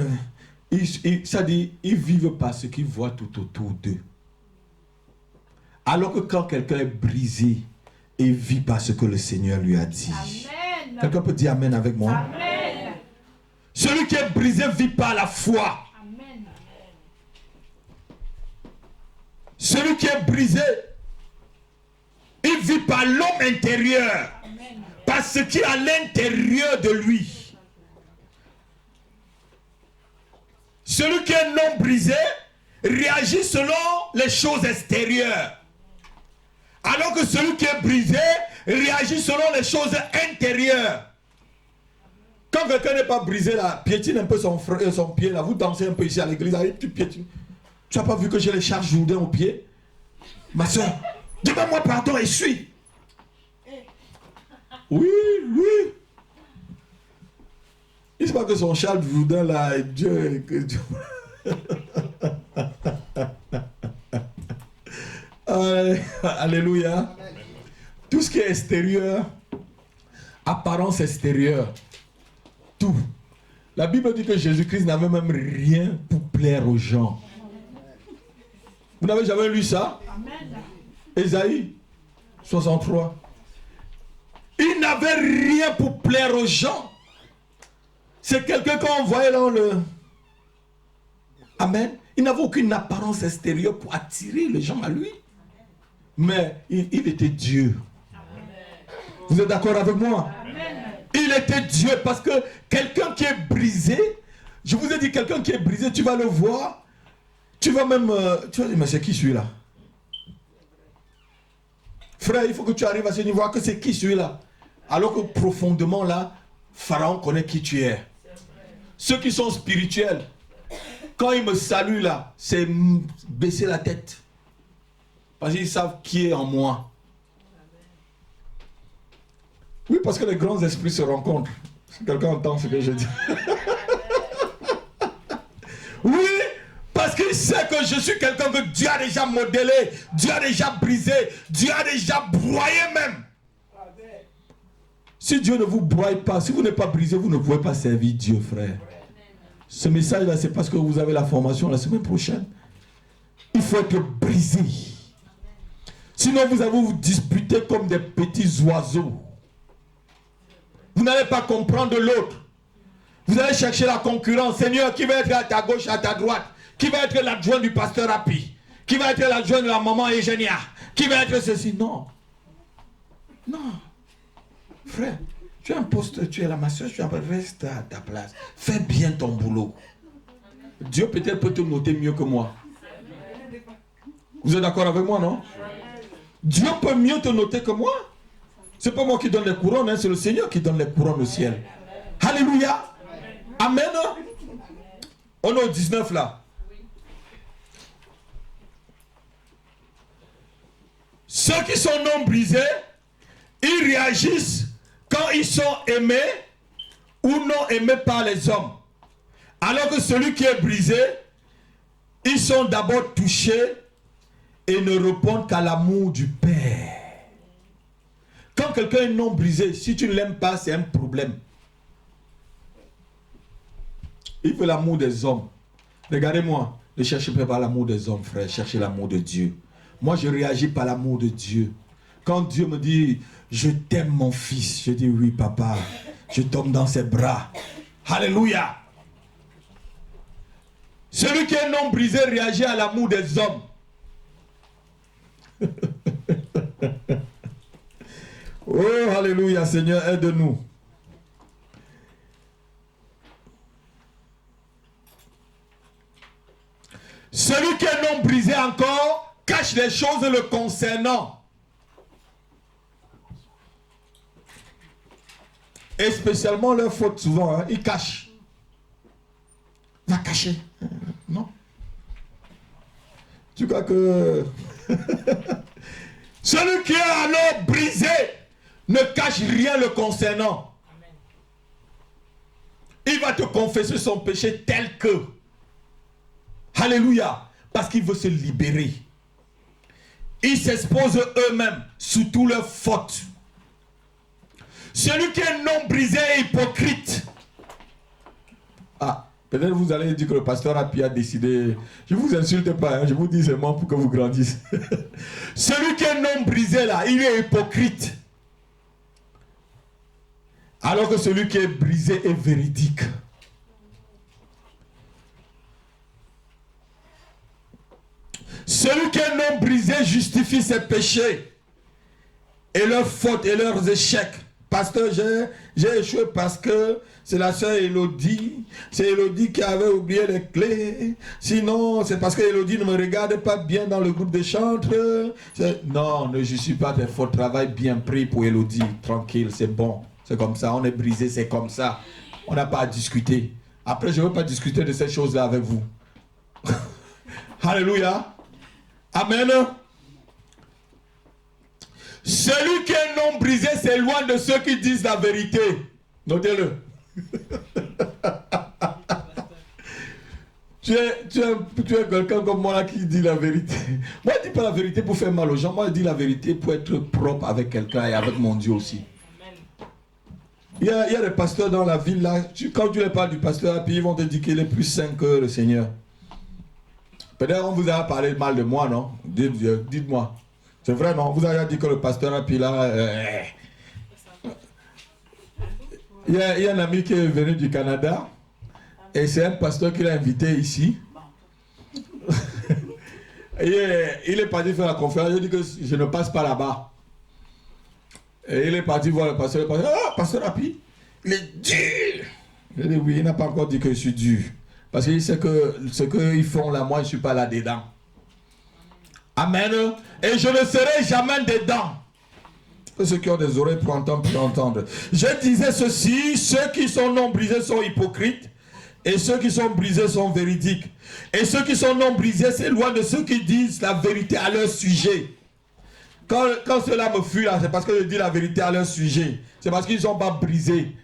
ça dit, ils vivent par ce qu'ils voient tout autour d'eux. Alors que quand quelqu'un est brisé, il vit par ce que le Seigneur lui a dit. Amen. Quelqu'un peut dire Amen avec moi? Amen. Celui qui est brisé vit par la foi. Amen. Celui qui est brisé, il vit par l'homme intérieur. Amen. Par ce qui est à l'intérieur de lui. Celui qui est non brisé réagit selon les choses extérieures. Alors que celui qui est brisé réagit selon les choses intérieures. Quand quelqu'un n'est pas brisé là, piétine un peu son pied là, vous dansez un peu ici à l'église, allez, tu piétines. Tu n'as pas vu que j'ai les charges Jourdain au pied? Ma soeur, demande-moi pardon et suis. Oui. Il ne sait pas que son Charles Jourdain là, Dieu... Alléluia. Amen. Tout ce qui est extérieur, apparence extérieure, tout. La Bible dit que Jésus-Christ n'avait même rien pour plaire aux gens. Vous n'avez jamais lu ça? Amen. Ésaïe 63. Il n'avait rien pour plaire aux gens. C'est quelqu'un qu'on voyait dans le... Amen. Il n'avait aucune apparence extérieure pour attirer les gens à lui. Mais il était Dieu. Amen. Vous êtes d'accord avec moi? Amen. Il était Dieu parce que quelqu'un qui est brisé, Je vous ai dit, quelqu'un qui est brisé, tu vas le voir. Tu vas même... tu vas dire, mais c'est qui celui-là? Frère, il faut que tu arrives à ce niveau que c'est qui celui-là? Alors que profondément là, Pharaon connaît qui tu es. Ceux qui sont spirituels, quand ils me saluent là, c'est baisser la tête. Parce qu'ils savent qui est en moi. Oui, parce que les grands esprits se rencontrent. Si quelqu'un entend ce que je dis. Oui, parce qu'il sait que je suis quelqu'un que Dieu a déjà modelé, Dieu a déjà brisé, Dieu a déjà broyé même. Si Dieu ne vous broye pas, si vous n'êtes pas brisé, vous ne pouvez pas servir Dieu, frère. Ce message-là, c'est parce que vous avez la formation la semaine prochaine. Il faut être brisé. Sinon, vous allez vous disputer comme des petits oiseaux. Vous n'allez pas comprendre l'autre. Vous allez chercher la concurrence. Seigneur, qui va être à ta gauche, à ta droite? Qui va être l'adjoint du pasteur Rapi? Qui va être l'adjoint de la maman Eugénia? Qui va être ceci? Non. Non. Frère, tu as un poste, tu es la masseuse, tu restes à ta place. Fais bien ton boulot. Dieu peut-être peut te noter mieux que moi. Vous êtes d'accord avec moi, non? Dieu peut mieux te noter que moi. C'est pas moi qui donne les couronnes, hein, c'est le Seigneur qui donne les couronnes au ciel. Alléluia. Amen. On est au 19 là. Ceux qui sont non brisés, ils réagissent quand ils sont aimés ou non aimés par les hommes. Alors que celui qui est brisé, ils sont d'abord touchés et ne répondent qu'à l'amour du Père. Quand quelqu'un est non brisé, si tu ne l'aimes pas, c'est un problème. Il veut l'amour des hommes. Regardez-moi, ne cherchez pas l'amour des hommes, frère, cherchez l'amour de Dieu. Moi, je réagis par l'amour de Dieu. Quand Dieu me dit, je t'aime mon fils, je dis oui, papa, je tombe dans ses bras. Alléluia. Celui qui est non brisé réagit à l'amour des hommes. Oh, alléluia, Seigneur, aide-nous. Celui qui est non brisé encore cache les choses le concernant. Et spécialement leurs fautes souvent, hein, ils cachent. Va cacher. Non. Tu crois que... Celui qui est alors brisé ne cache rien le concernant. Il va te confesser son péché tel que. Alléluia. Parce qu'il veut se libérer. Ils s'exposent eux-mêmes sous toutes leurs fautes. Celui qui est non brisé est hypocrite. Ah, peut-être vous allez dire que le pasteur Rapi a décidé. Je ne vous insulte pas, hein, je vous dis seulement pour que vous grandissiez. Celui qui est non brisé là, il est hypocrite. Alors que celui qui est brisé est véridique. Celui qui est non brisé justifie ses péchés et leurs fautes et leurs échecs. Pasteur, j'ai échoué parce que c'est la sœur Elodie. C'est Elodie qui avait oublié les clés. Sinon, c'est parce que Elodie ne me regarde pas bien dans le groupe de chantres. Non, ne justifie pas tes fautes. Travaille bien, prie pour Elodie. Tranquille, c'est bon. C'est comme ça, on est brisé, c'est comme ça. On n'a pas à discuter. Après, je ne veux pas discuter de ces choses-là avec vous. Alléluia. Amen. Celui qui est non brisé s'éloigne de ceux qui disent la vérité. Notez-le. tu es quelqu'un comme moi là qui dit la vérité. Moi, je ne dis pas la vérité pour faire mal aux gens. Moi, je dis la vérité pour être propre avec quelqu'un et avec mon Dieu aussi. Il y a des pasteurs dans la ville là. Quand tu leur parles du pasteur, puis ils vont te dire qu'il est plus saint que le Seigneur. Peut-être on vous a parlé mal de moi, non? Dites-moi. C'est vrai, non? Vous avez dit que le pasteur a puis là... Il y a un ami qui est venu du Canada. Et c'est un pasteur qui l'a invité ici. Et il est parti faire la conférence. Il dit que je ne passe pas là-bas. Et il est parti voir le pasteur. Ah, pasteur Rapi, il est dur. Je dis oui, il n'a pas encore dit que je suis dur. Parce qu'il sait que ce qu'ils font là, moi je ne suis pas là-dedans. Amen. Et je ne serai jamais dedans. Ceux qui ont des oreilles pour entendre, pour entendre. Je disais ceci, ceux qui sont non brisés sont hypocrites. Et ceux qui sont brisés sont véridiques. Et ceux qui sont non brisés, c'est loin de ceux qui disent la vérité à leur sujet. Quand cela me fuit là, c'est parce que je dis la vérité à leur sujet. C'est parce qu'ils ne sont pas brisés.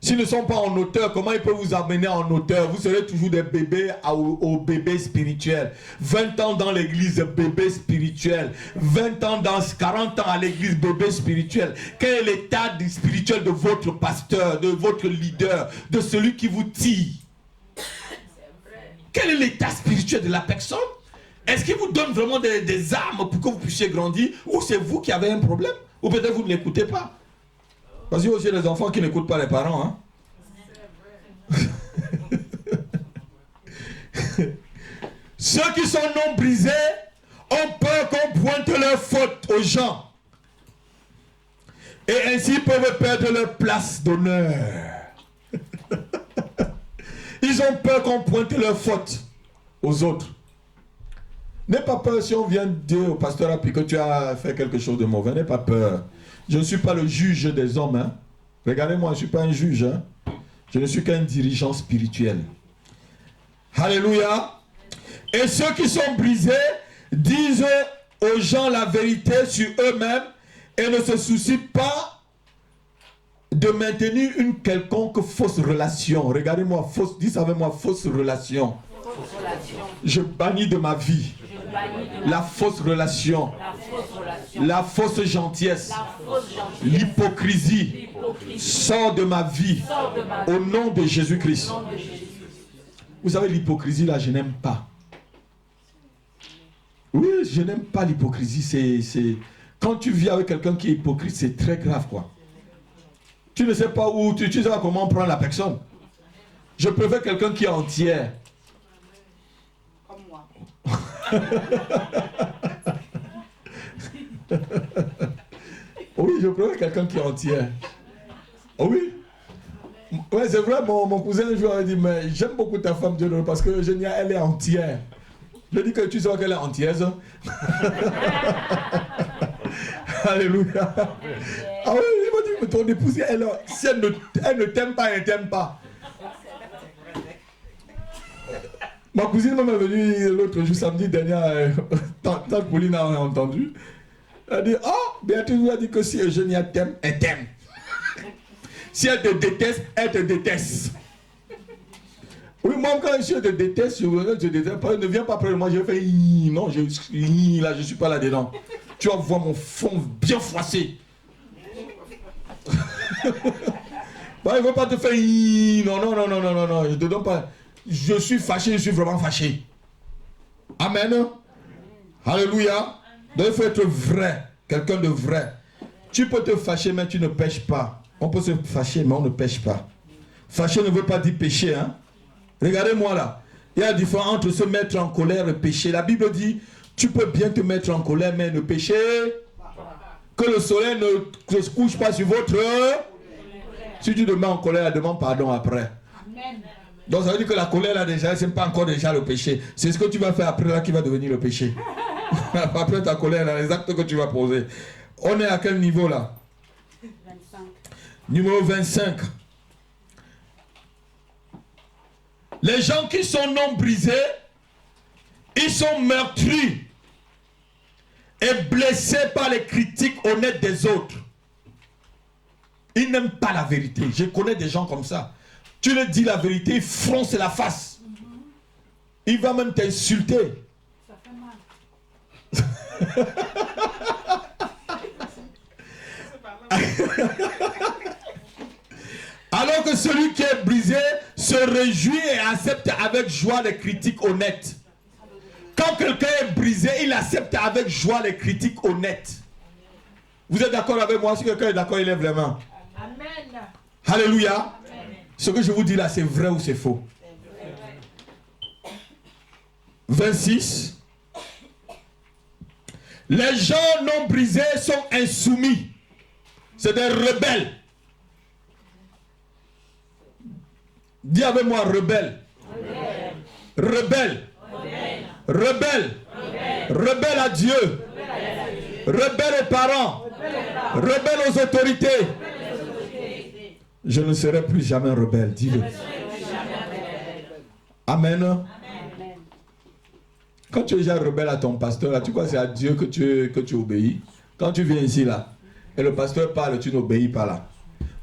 S'ils ne sont pas en hauteur, comment ils peuvent vous amener en hauteur? Vous serez toujours des bébés aux bébés spirituels. 20 ans dans l'église, bébé spirituel. 20 ans dans 40 ans à l'église, bébé spirituel. Quel est l'état spirituel de votre pasteur, de votre leader, de celui qui vous tire? Quel est l'état spirituel de la personne? Est-ce qu'il vous donne vraiment des armes pour que vous puissiez grandir? Ou c'est vous qui avez un problème? Ou peut-être vous ne l'écoutez pas? Parce qu'il y a aussi des enfants qui n'écoutent pas les parents. Hein? Ceux qui sont non brisés ont peur qu'on pointe leurs fautes aux gens. Et ainsi peuvent perdre leur place d'honneur. Ils ont peur qu'on pointe leurs fautes aux autres. N'aie pas peur si on vient dire au pasteur puis que tu as fait quelque chose de mauvais. N'aie pas peur. Je ne suis pas le juge des hommes. Hein. Regardez-moi, je ne suis pas un juge. Hein. Je ne suis qu'un dirigeant spirituel. Alléluia. Et ceux qui sont brisés disent aux gens la vérité sur eux-mêmes et ne se soucient pas de maintenir une quelconque fausse relation. Regardez-moi, dis avec moi, fausse relation. Je bannis de ma vie la fausse relation, la fausse gentillesse, l'hypocrisie. Sort de ma vie au nom de Jésus-Christ. Vous savez, l'hypocrisie là, je n'aime pas. Oui, je n'aime pas l'hypocrisie. C'est quand tu vis avec quelqu'un qui est hypocrite, c'est très grave, quoi. Tu ne sais pas où, tu ne sais pas comment prendre la personne. Je préfère quelqu'un qui est entière. Comme moi. Oui, je préfère quelqu'un qui est entière. Oh oui. Ouais, c'est vrai, mon cousin un jour a dit, mais j'aime beaucoup ta femme, Dieu, parce que elle est entière. Je dis que tu sais qu'elle est entière. Alléluia. Ah oui, il m'a dit, mais ton épouse, si elle ne t'aime pas, elle ne t'aime pas. Ma cousine m'est venue l'autre jour, samedi dernier, tante Pauline a entendu. Elle a dit, oh, Béatrice nous a dit que si Eugénia t'aime, elle t'aime. Si elle te déteste, elle te déteste. Oui, moi, quand je te déteste, je déteste, ne viens pas près de moi, je fais non, là, je ne suis pas là-dedans. Tu vas voir mon fond bien froissé. Bah, il ne veut pas te faire non, je te donne pas. Je suis fâché, je suis vraiment fâché. Amen. Alléluia. Donc il faut être vrai, quelqu'un de vrai. Tu peux te fâcher, mais tu ne pêches pas. On peut se fâcher, mais on ne pêche pas. Fâcher ne veut pas dire pécher. Hein? Regardez-moi là. Il y a la différence entre se mettre en colère et pécher. La Bible dit, tu peux bien te mettre en colère, mais ne pécher. Que le soleil ne se couche pas sur votre... Si tu te mets en colère, demande pardon après. Amen. Donc ça veut dire que la colère là déjà, c'est pas encore déjà le péché. C'est ce que tu vas faire après là qui va devenir le péché. Après ta colère là, les actes que tu vas poser. On est à quel niveau là? 25. Numéro 25. Les gens qui sont non brisés, ils sont meurtris et blessés par les critiques honnêtes des autres. Ils n'aiment pas la vérité. Je connais des gens comme ça. Tu leur dis la vérité, il fronce la face. Il va même t'insulter. Ça fait mal. Alors que celui qui est brisé se réjouit et accepte avec joie les critiques honnêtes. Quand quelqu'un est brisé, il accepte avec joie les critiques honnêtes. Vous êtes d'accord avec moi? Si quelqu'un est d'accord, il lève les mains. Amen. Alléluia. Amen. Ce que je vous dis là, c'est vrai ou c'est faux? 26. Les gens non brisés sont insoumis. C'est des rebelles. Dis avec moi, rebelle. Rebelle. Rebelle. Rebelle à Dieu. Rebelle aux parents. Rebelle aux autorités. Je ne serai plus jamais rebelle. Dis-le. Amen. Quand tu es déjà rebelle à ton pasteur, là, tu crois que c'est à Dieu que tu obéis. Quand tu viens ici, là, et le pasteur parle, tu n'obéis pas là.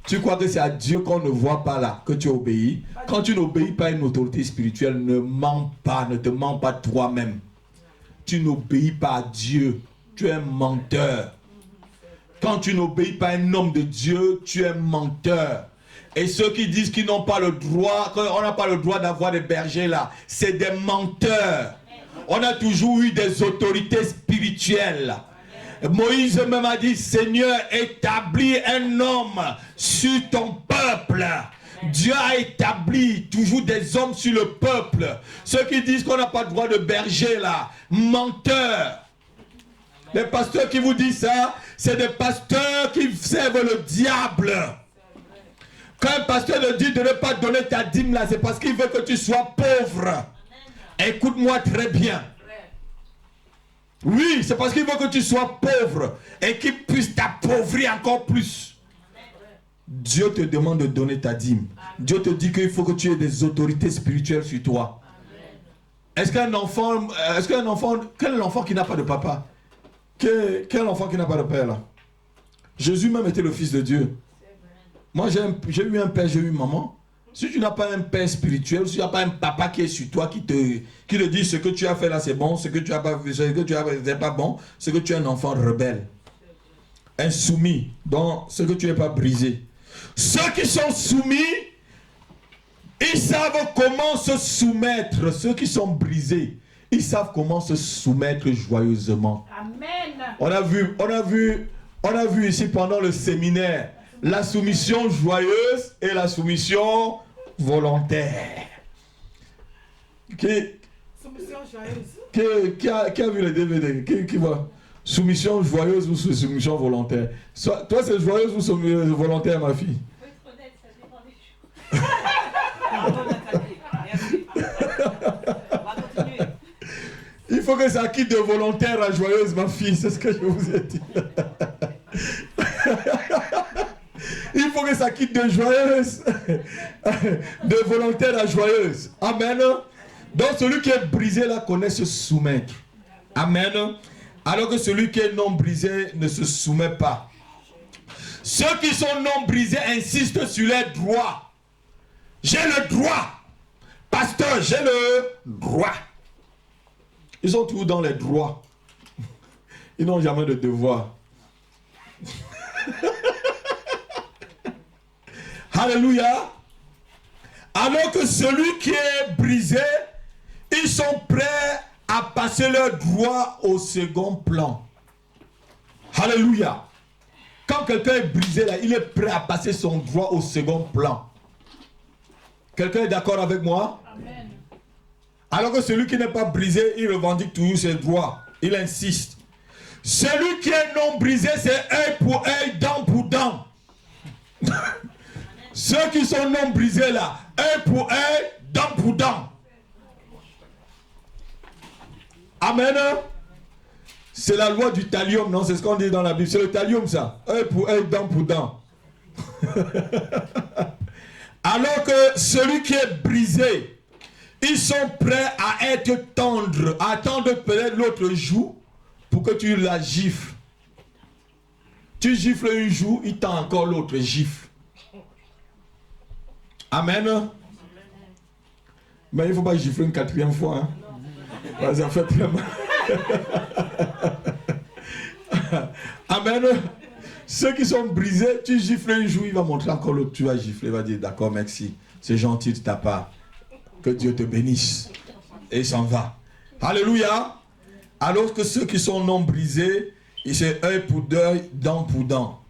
Tu crois que c'est à Dieu qu'on ne voit pas là, que tu obéis. Quand tu n'obéis pas à une autorité spirituelle, ne mens pas, ne te mens pas toi-même. Tu n'obéis pas à Dieu. Tu es un menteur. Quand tu n'obéis pas à un homme de Dieu, tu es un menteur. Et ceux qui disent qu'ils n'ont pas le droit, qu'on n'a pas le droit d'avoir des bergers là, c'est des menteurs. On a toujours eu des autorités spirituelles. Moïse même a dit, Seigneur, établis un homme sur ton peuple. Dieu a établi toujours des hommes sur le peuple. Ceux qui disent qu'on n'a pas le droit de berger là, menteurs. Les pasteurs qui vous disent ça, c'est des pasteurs qui servent le diable. Quand un pasteur te dit de ne pas donner ta dîme là, c'est parce qu'il veut que tu sois pauvre. Écoute-moi très bien. Oui, c'est parce qu'il veut que tu sois pauvre et qu'il puisse t'appauvrir encore plus. Dieu te demande de donner ta dîme. Dieu te dit qu'il faut que tu aies des autorités spirituelles sur toi. Est-ce qu'un enfant, quel est l'enfant qui n'a pas de papa? Quel enfant qui n'a pas de père là? Jésus même était le fils de Dieu. Moi j'ai eu un père, j'ai eu une maman. Si tu n'as pas un père spirituel, si tu n'as pas un papa qui est sur toi, qui te dit ce que tu as fait là c'est bon, ce que tu as pas fait, ce que tu as fait c'est pas bon, c'est que tu es un enfant rebelle. Insoumis, dans ce que tu n'es pas brisé. Ceux qui sont soumis, ils savent comment se soumettre. Ceux qui sont brisés, ils savent comment se soumettre joyeusement. Amen. On a vu ici pendant le séminaire la soumission joyeuse et la soumission volontaire. Soumission joyeuse. Qui a vu le DVD? Qui voit? Soumission joyeuse ou soumission volontaire? Toi, c'est joyeuse ou volontaire, ma fille? Faut être honnête, ça dépend des jours. On va continuer. Il faut que ça quitte de volontaire à joyeuse, ma fille. C'est ce que je vous ai dit. Il faut que ça quitte de joyeuse, de volontaire à joyeuse. Amen. Donc celui qui est brisé là connaît se soumettre. Amen. Alors que celui qui est non brisé ne se soumet pas. Ceux qui sont non brisés insistent sur les droits. J'ai le droit. Pasteur, j'ai le droit. Ils sont tous dans les droits. Ils n'ont jamais de devoir. Alléluia. Alors que celui qui est brisé, ils sont prêts à passer leurs droits au second plan. Alléluia. Quand quelqu'un est brisé là, il est prêt à passer son droit au second plan. Quelqu'un est d'accord avec moi? Amen. Alors que celui qui n'est pas brisé, il revendique toujours ses droits. Il insiste. Celui qui est non brisé, c'est œil pour œil, dent pour dent. Ceux qui sont non brisés là, œil pour œil, dent pour dent. Amen. C'est la loi du thallium, non? C'est ce qu'on dit dans la Bible. C'est le thallium ça. Œil pour œil, dent pour dent. Alors que celui qui est brisé, ils sont prêts à être tendres, à attendre peut-être l'autre joue pour que tu la gifles. Tu gifles une joue, il tend encore l'autre gifle. Amen. Mais il ne faut pas gifler une quatrième fois. Hein. Ça fait très mal. Amen. Ceux qui sont brisés, tu gifles une joue, il va montrer encore l'autre, tu vas gifler, il va dire d'accord, merci, c'est gentil de ta part. Que Dieu te bénisse. Et il s'en va. Alléluia. Alors que ceux qui sont non brisés, c'est œil pour œil, dent pour dent.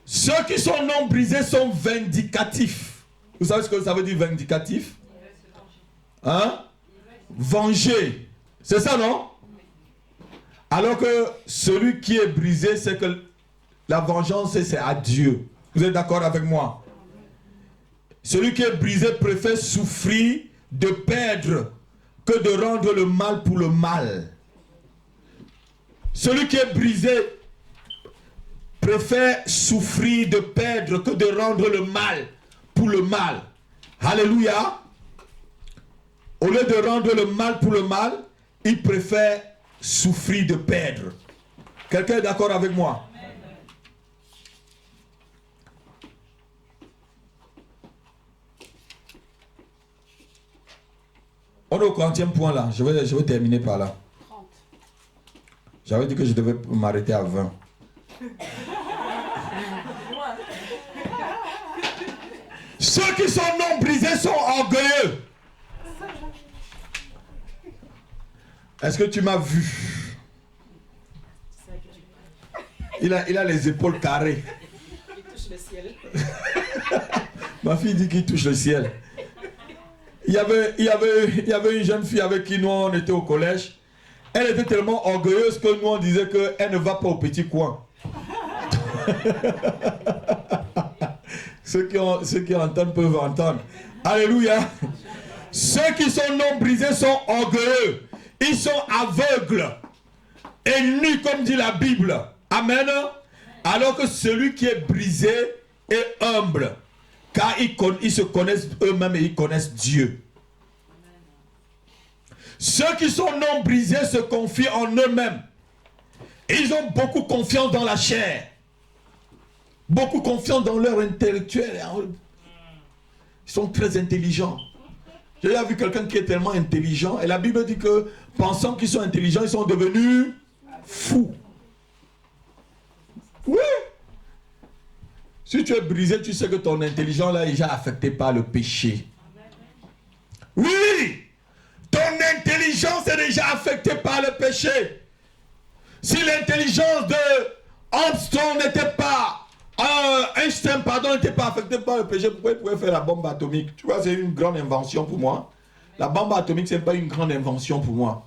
Ceux qui sont non brisés sont vindicatifs. Vous savez ce que ça veut dire vindicatif? Hein? Venger. C'est ça, non? Alors que celui qui est brisé, c'est que la vengeance, c'est à Dieu. Vous êtes d'accord avec moi? Celui qui est brisé préfère souffrir de perdre que de rendre le mal pour le mal. Celui qui est brisé préfère souffrir de perdre que de rendre le mal pour le mal. Alléluia. Au lieu de rendre le mal pour le mal, il préfère souffrir de perdre. Quelqu'un est d'accord avec moi? On est au 40e point là. Je vais terminer par là. 30. J'avais dit que je devais m'arrêter à 20. Ceux qui sont non brisés sont orgueilleux. Est-ce que tu m'as vu? Il a les épaules carrées. Il touche le ciel. Ma fille dit qu'il touche le ciel. Il y avait une jeune fille avec qui nous on était au collège. Elle était tellement orgueilleuse que nous on disait qu'elle ne va pas au petit coin. Ceux qui entendent peuvent entendre. Alléluia. Ceux qui sont non brisés sont orgueilleux. Ils sont aveugles et nus comme dit la Bible. Amen. Alors que celui qui est brisé est humble. Car ils se connaissent eux-mêmes et ils connaissent Dieu. Ceux qui sont non brisés se confient en eux-mêmes. Ils ont beaucoup confiance dans la chair. Beaucoup confiance dans leur intellectuel. Ils sont très intelligents. J'ai déjà vu quelqu'un qui est tellement intelligent. Et la Bible dit que, pensant qu'ils sont intelligents, ils sont devenus fous. Oui. Si tu es brisé, tu sais que ton intelligence là est déjà affectée par le péché. Oui. Ton intelligence est déjà affectée par le péché. Si l'intelligence de Armstrong n'était pas... Einstein, pardon, n'était pas affecté par le péché, pourquoi il pouvait faire la bombe atomique? Tu vois, c'est une grande invention pour moi. La bombe atomique, ce n'est pas une grande invention pour moi.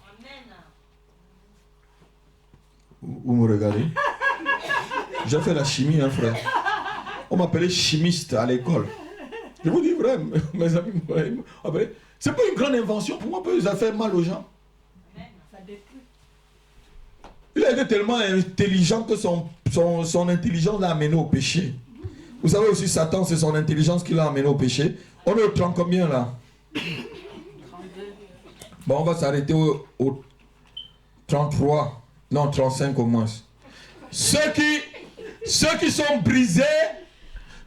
Vous me regardez? J'ai fait la chimie, hein, frère. On m'appelait chimiste à l'école. Je vous dis vrai, mes amis. C'est pas une grande invention pour moi, parce que ça fait mal aux gens. Il a été tellement intelligent que son intelligence l'a amené au péché. Vous savez aussi, Satan, c'est son intelligence qui l'a amené au péché. On est au 30 combien là? 32. Bon, on va s'arrêter au 33. Non, 35 au moins. Ceux qui sont brisés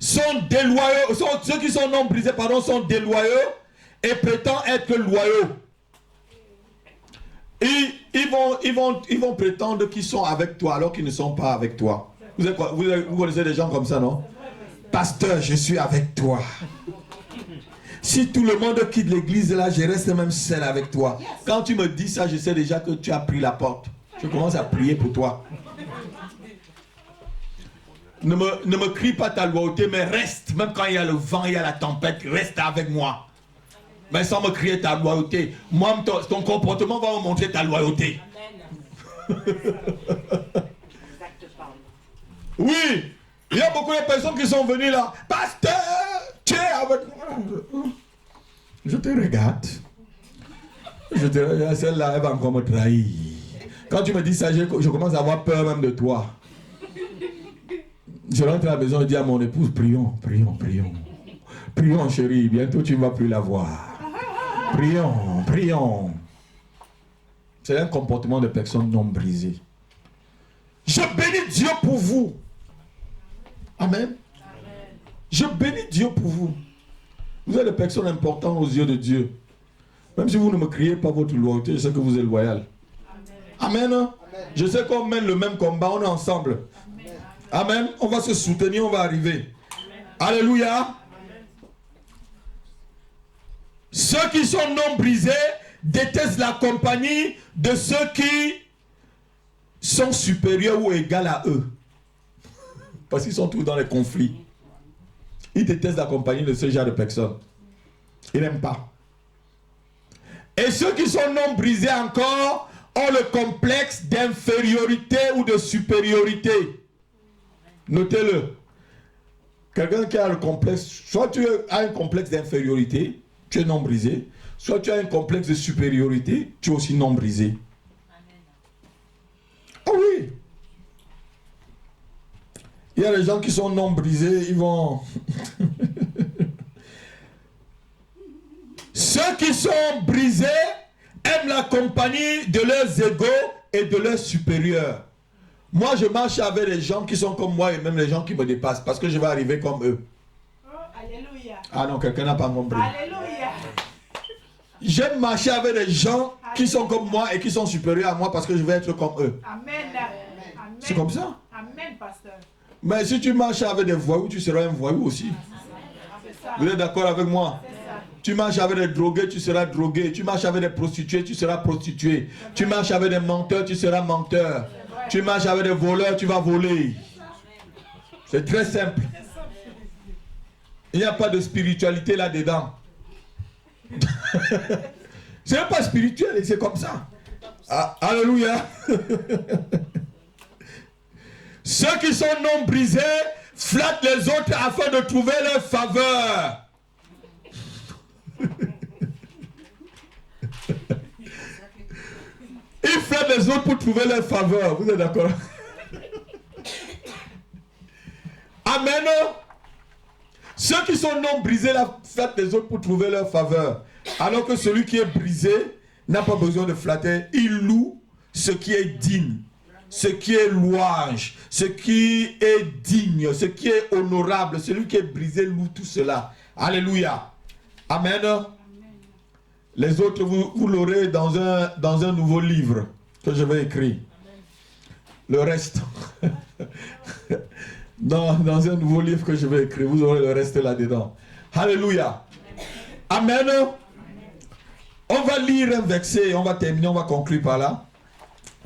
sont déloyaux. Ceux qui sont non brisés, pardon, sont déloyaux et prétendent être loyaux. Ils vont prétendre qu'ils sont avec toi alors qu'ils ne sont pas avec toi. Vous connaissez des gens comme ça, non? Pasteur, je suis avec toi. Si tout le monde quitte l'église là, je reste même seul avec toi. Quand tu me dis ça, je sais déjà que tu as pris la porte. Je commence à prier pour toi. Ne me crie pas ta loyauté, mais reste. Même quand il y a le vent, il y a la tempête, reste avec moi. Mais sans me crier ta loyauté. Moi, ton comportement va me montrer ta loyauté. Oui, il y a beaucoup de personnes qui sont venues là. Pasteur, tu es avec moi. Je te regarde. Celle-là, elle va encore me trahir. Quand tu me dis ça, je commence à avoir peur même de toi. Je rentre à la maison et dis à mon épouse, prions, prions, prions. Prions, chérie, bientôt tu ne vas plus la voir. Prions, prions. C'est un comportement de personne non brisée. Je bénis Dieu pour vous. Amen. Je bénis Dieu pour vous. Vous êtes des personnes importantes aux yeux de Dieu. Même si vous ne me criez pas votre loyauté, je sais que vous êtes loyal. Amen. Amen. Je sais qu'on mène le même combat, on est ensemble. Amen. Amen. On va se soutenir, on va arriver. Amen. Alléluia. Amen. Ceux qui sont non brisés détestent la compagnie de ceux qui sont supérieurs ou égaux à eux. Parce qu'ils sont tous dans les conflits. Ils détestent la compagnie de ce genre de personnes. Ils n'aiment pas. Et ceux qui sont non brisés encore ont le complexe d'infériorité ou de supériorité. Notez-le. Quelqu'un qui a le complexe, soit tu as un complexe d'infériorité, tu es non brisé, soit tu as un complexe de supériorité, tu es aussi non brisé. Ah oui. Il y a des gens qui sont non brisés, ils vont... Ceux qui sont brisés aiment la compagnie de leurs égaux et de leurs supérieurs. Moi, je marche avec des gens qui sont comme moi et même les gens qui me dépassent parce que je vais arriver comme eux. Oh, alléluia. Ah non, quelqu'un n'a pas compris. Alléluia. J'aime marcher avec des gens qui sont comme moi et qui sont supérieurs à moi parce que je vais être comme eux. Amen. Amen. C'est comme ça. Amen, pasteur. Mais si tu marches avec des voyous, tu seras un voyou aussi. C'est ça. Vous êtes d'accord avec moi? C'est ça. Tu marches avec des drogués, tu seras drogué. Tu marches avec des prostituées, tu seras prostitué. Tu marches avec des menteurs, tu seras menteur. Tu marches avec des voleurs, tu vas voler. C'est très simple. Il n'y a pas de spiritualité là-dedans. C'est pas spirituel, c'est comme ça. Ah, alléluia. Ceux qui sont non brisés flattent les autres afin de trouver leur faveur. Ils flattent les autres pour trouver leur faveur. Vous êtes d'accord? Amen. Ceux qui sont non brisés là, flattent les autres pour trouver leur faveur. Alors que celui qui est brisé n'a pas besoin de flatter. Il loue ce qui est digne, ce qui est louange, ce qui est digne, ce qui est honorable. Celui qui est brisé loue tout cela. Alléluia. Amen. Les autres, vous l'aurez dans un nouveau livre que je vais écrire. Le reste. dans un nouveau livre que je vais écrire, vous aurez le reste là-dedans. Alléluia. Amen. On va lire un verset et on va terminer, on va conclure par là.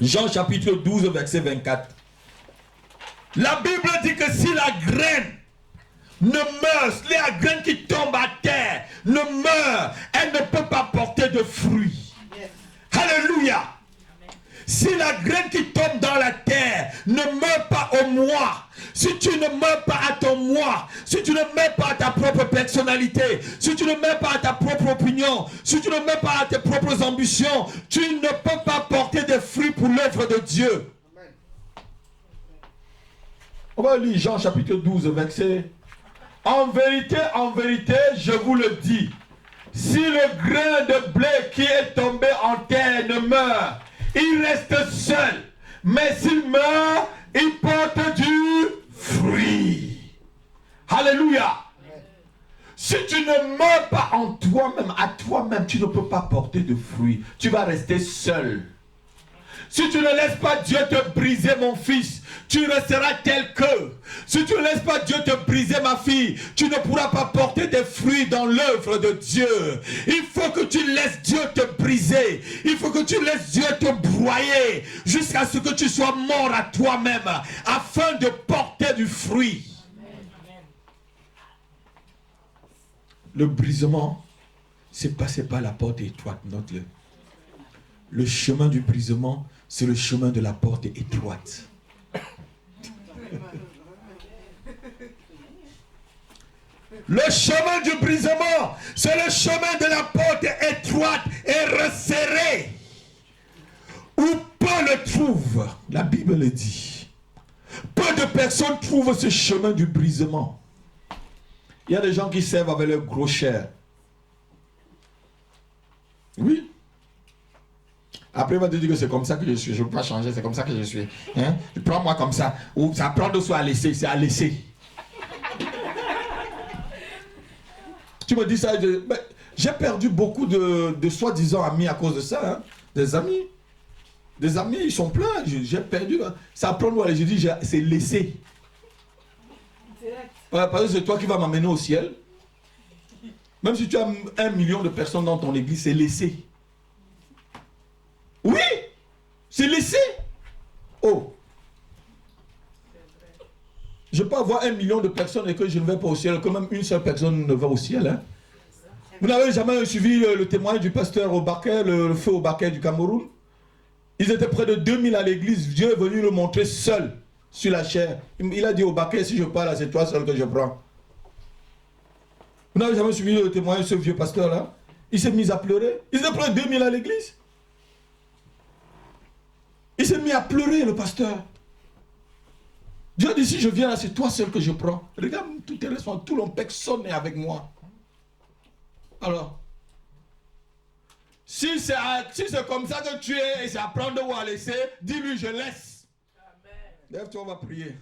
Jean chapitre 12, verset 24. La Bible dit que si la graine ne meurt, la graine qui tombe à terre ne meurt, elle ne peut pas porter de fruits. Yes. Alléluia. Si la graine qui tombe dans la terre ne meurt pas au moi, si tu ne meurs pas à ton moi, si tu ne meurs pas à ta propre personnalité, si tu ne meurs pas à ta propre opinion, si tu ne meurs pas à tes propres ambitions, tu ne peux pas porter des fruits pour l'œuvre de Dieu. Amen. On va lire Jean chapitre 12, verset. En vérité, je vous le dis, si le grain de blé qui est tombé en terre ne meurt, il reste seul. Mais s'il meurt, il porte du fruit. Alléluia. Si tu ne meurs pas en toi-même, à toi-même, tu ne peux pas porter de fruit. Tu vas rester seul. Si tu ne laisses pas Dieu te briser, mon fils, tu resteras tel que. Si tu ne laisses pas Dieu te briser, ma fille, tu ne pourras pas porter des fruits dans l'œuvre de Dieu. Il faut que tu laisses Dieu te briser. Il faut que tu laisses Dieu te broyer jusqu'à ce que tu sois mort à toi-même afin de porter du fruit. Le brisement, c'est passer par la porte étroite, note-le. Le chemin du brisement, c'est le chemin de la porte étroite. Le chemin du brisement, c'est le chemin de la porte étroite et resserrée. Où peu le trouvent, la Bible le dit. Peu de personnes trouvent ce chemin du brisement. Il y a des gens qui servent avec leur gros chair. Oui. Après, il va te dire que c'est comme ça que je suis. Je ne veux pas changer, c'est comme ça que je suis. Hein? Prends-moi comme ça. Ou ça prend de soi à laisser, c'est à laisser. Tu me dis ça, j'ai perdu beaucoup de soi-disant amis à cause de ça. Hein? Des amis. Des amis, ils sont pleins. J'ai perdu. Ça prend de soi, je dis, c'est laisser. Parce que c'est toi qui vas m'amener au ciel. Même si tu as 1 million de personnes dans ton église, c'est laisser. Oui, c'est laissé. Oh. Je peux avoir 1 million de personnes et que je ne vais pas au ciel, que même une seule personne ne va au ciel. Hein. Vous n'avez jamais suivi le témoignage du pasteur au Baquet, le feu au Baquet du Cameroun? Ils étaient près de 2000 à l'église. Dieu est venu le montrer seul sur la chair. Il a dit au Baquet, si je parle, c'est toi seul que je prends. Vous n'avez jamais suivi le témoignage de ce vieux pasteur-là? Il s'est mis à pleurer. Il s'est pris 2000 à l'église. Il s'est mis à pleurer, le pasteur. Dieu dit, si je viens là, c'est toi seul que je prends. Regarde, tout est responsable, tout personne est avec moi. Alors, si c'est comme ça que tu es, et c'est à prendre ou à laisser, dis-lui, je laisse. Lève-toi, on va prier.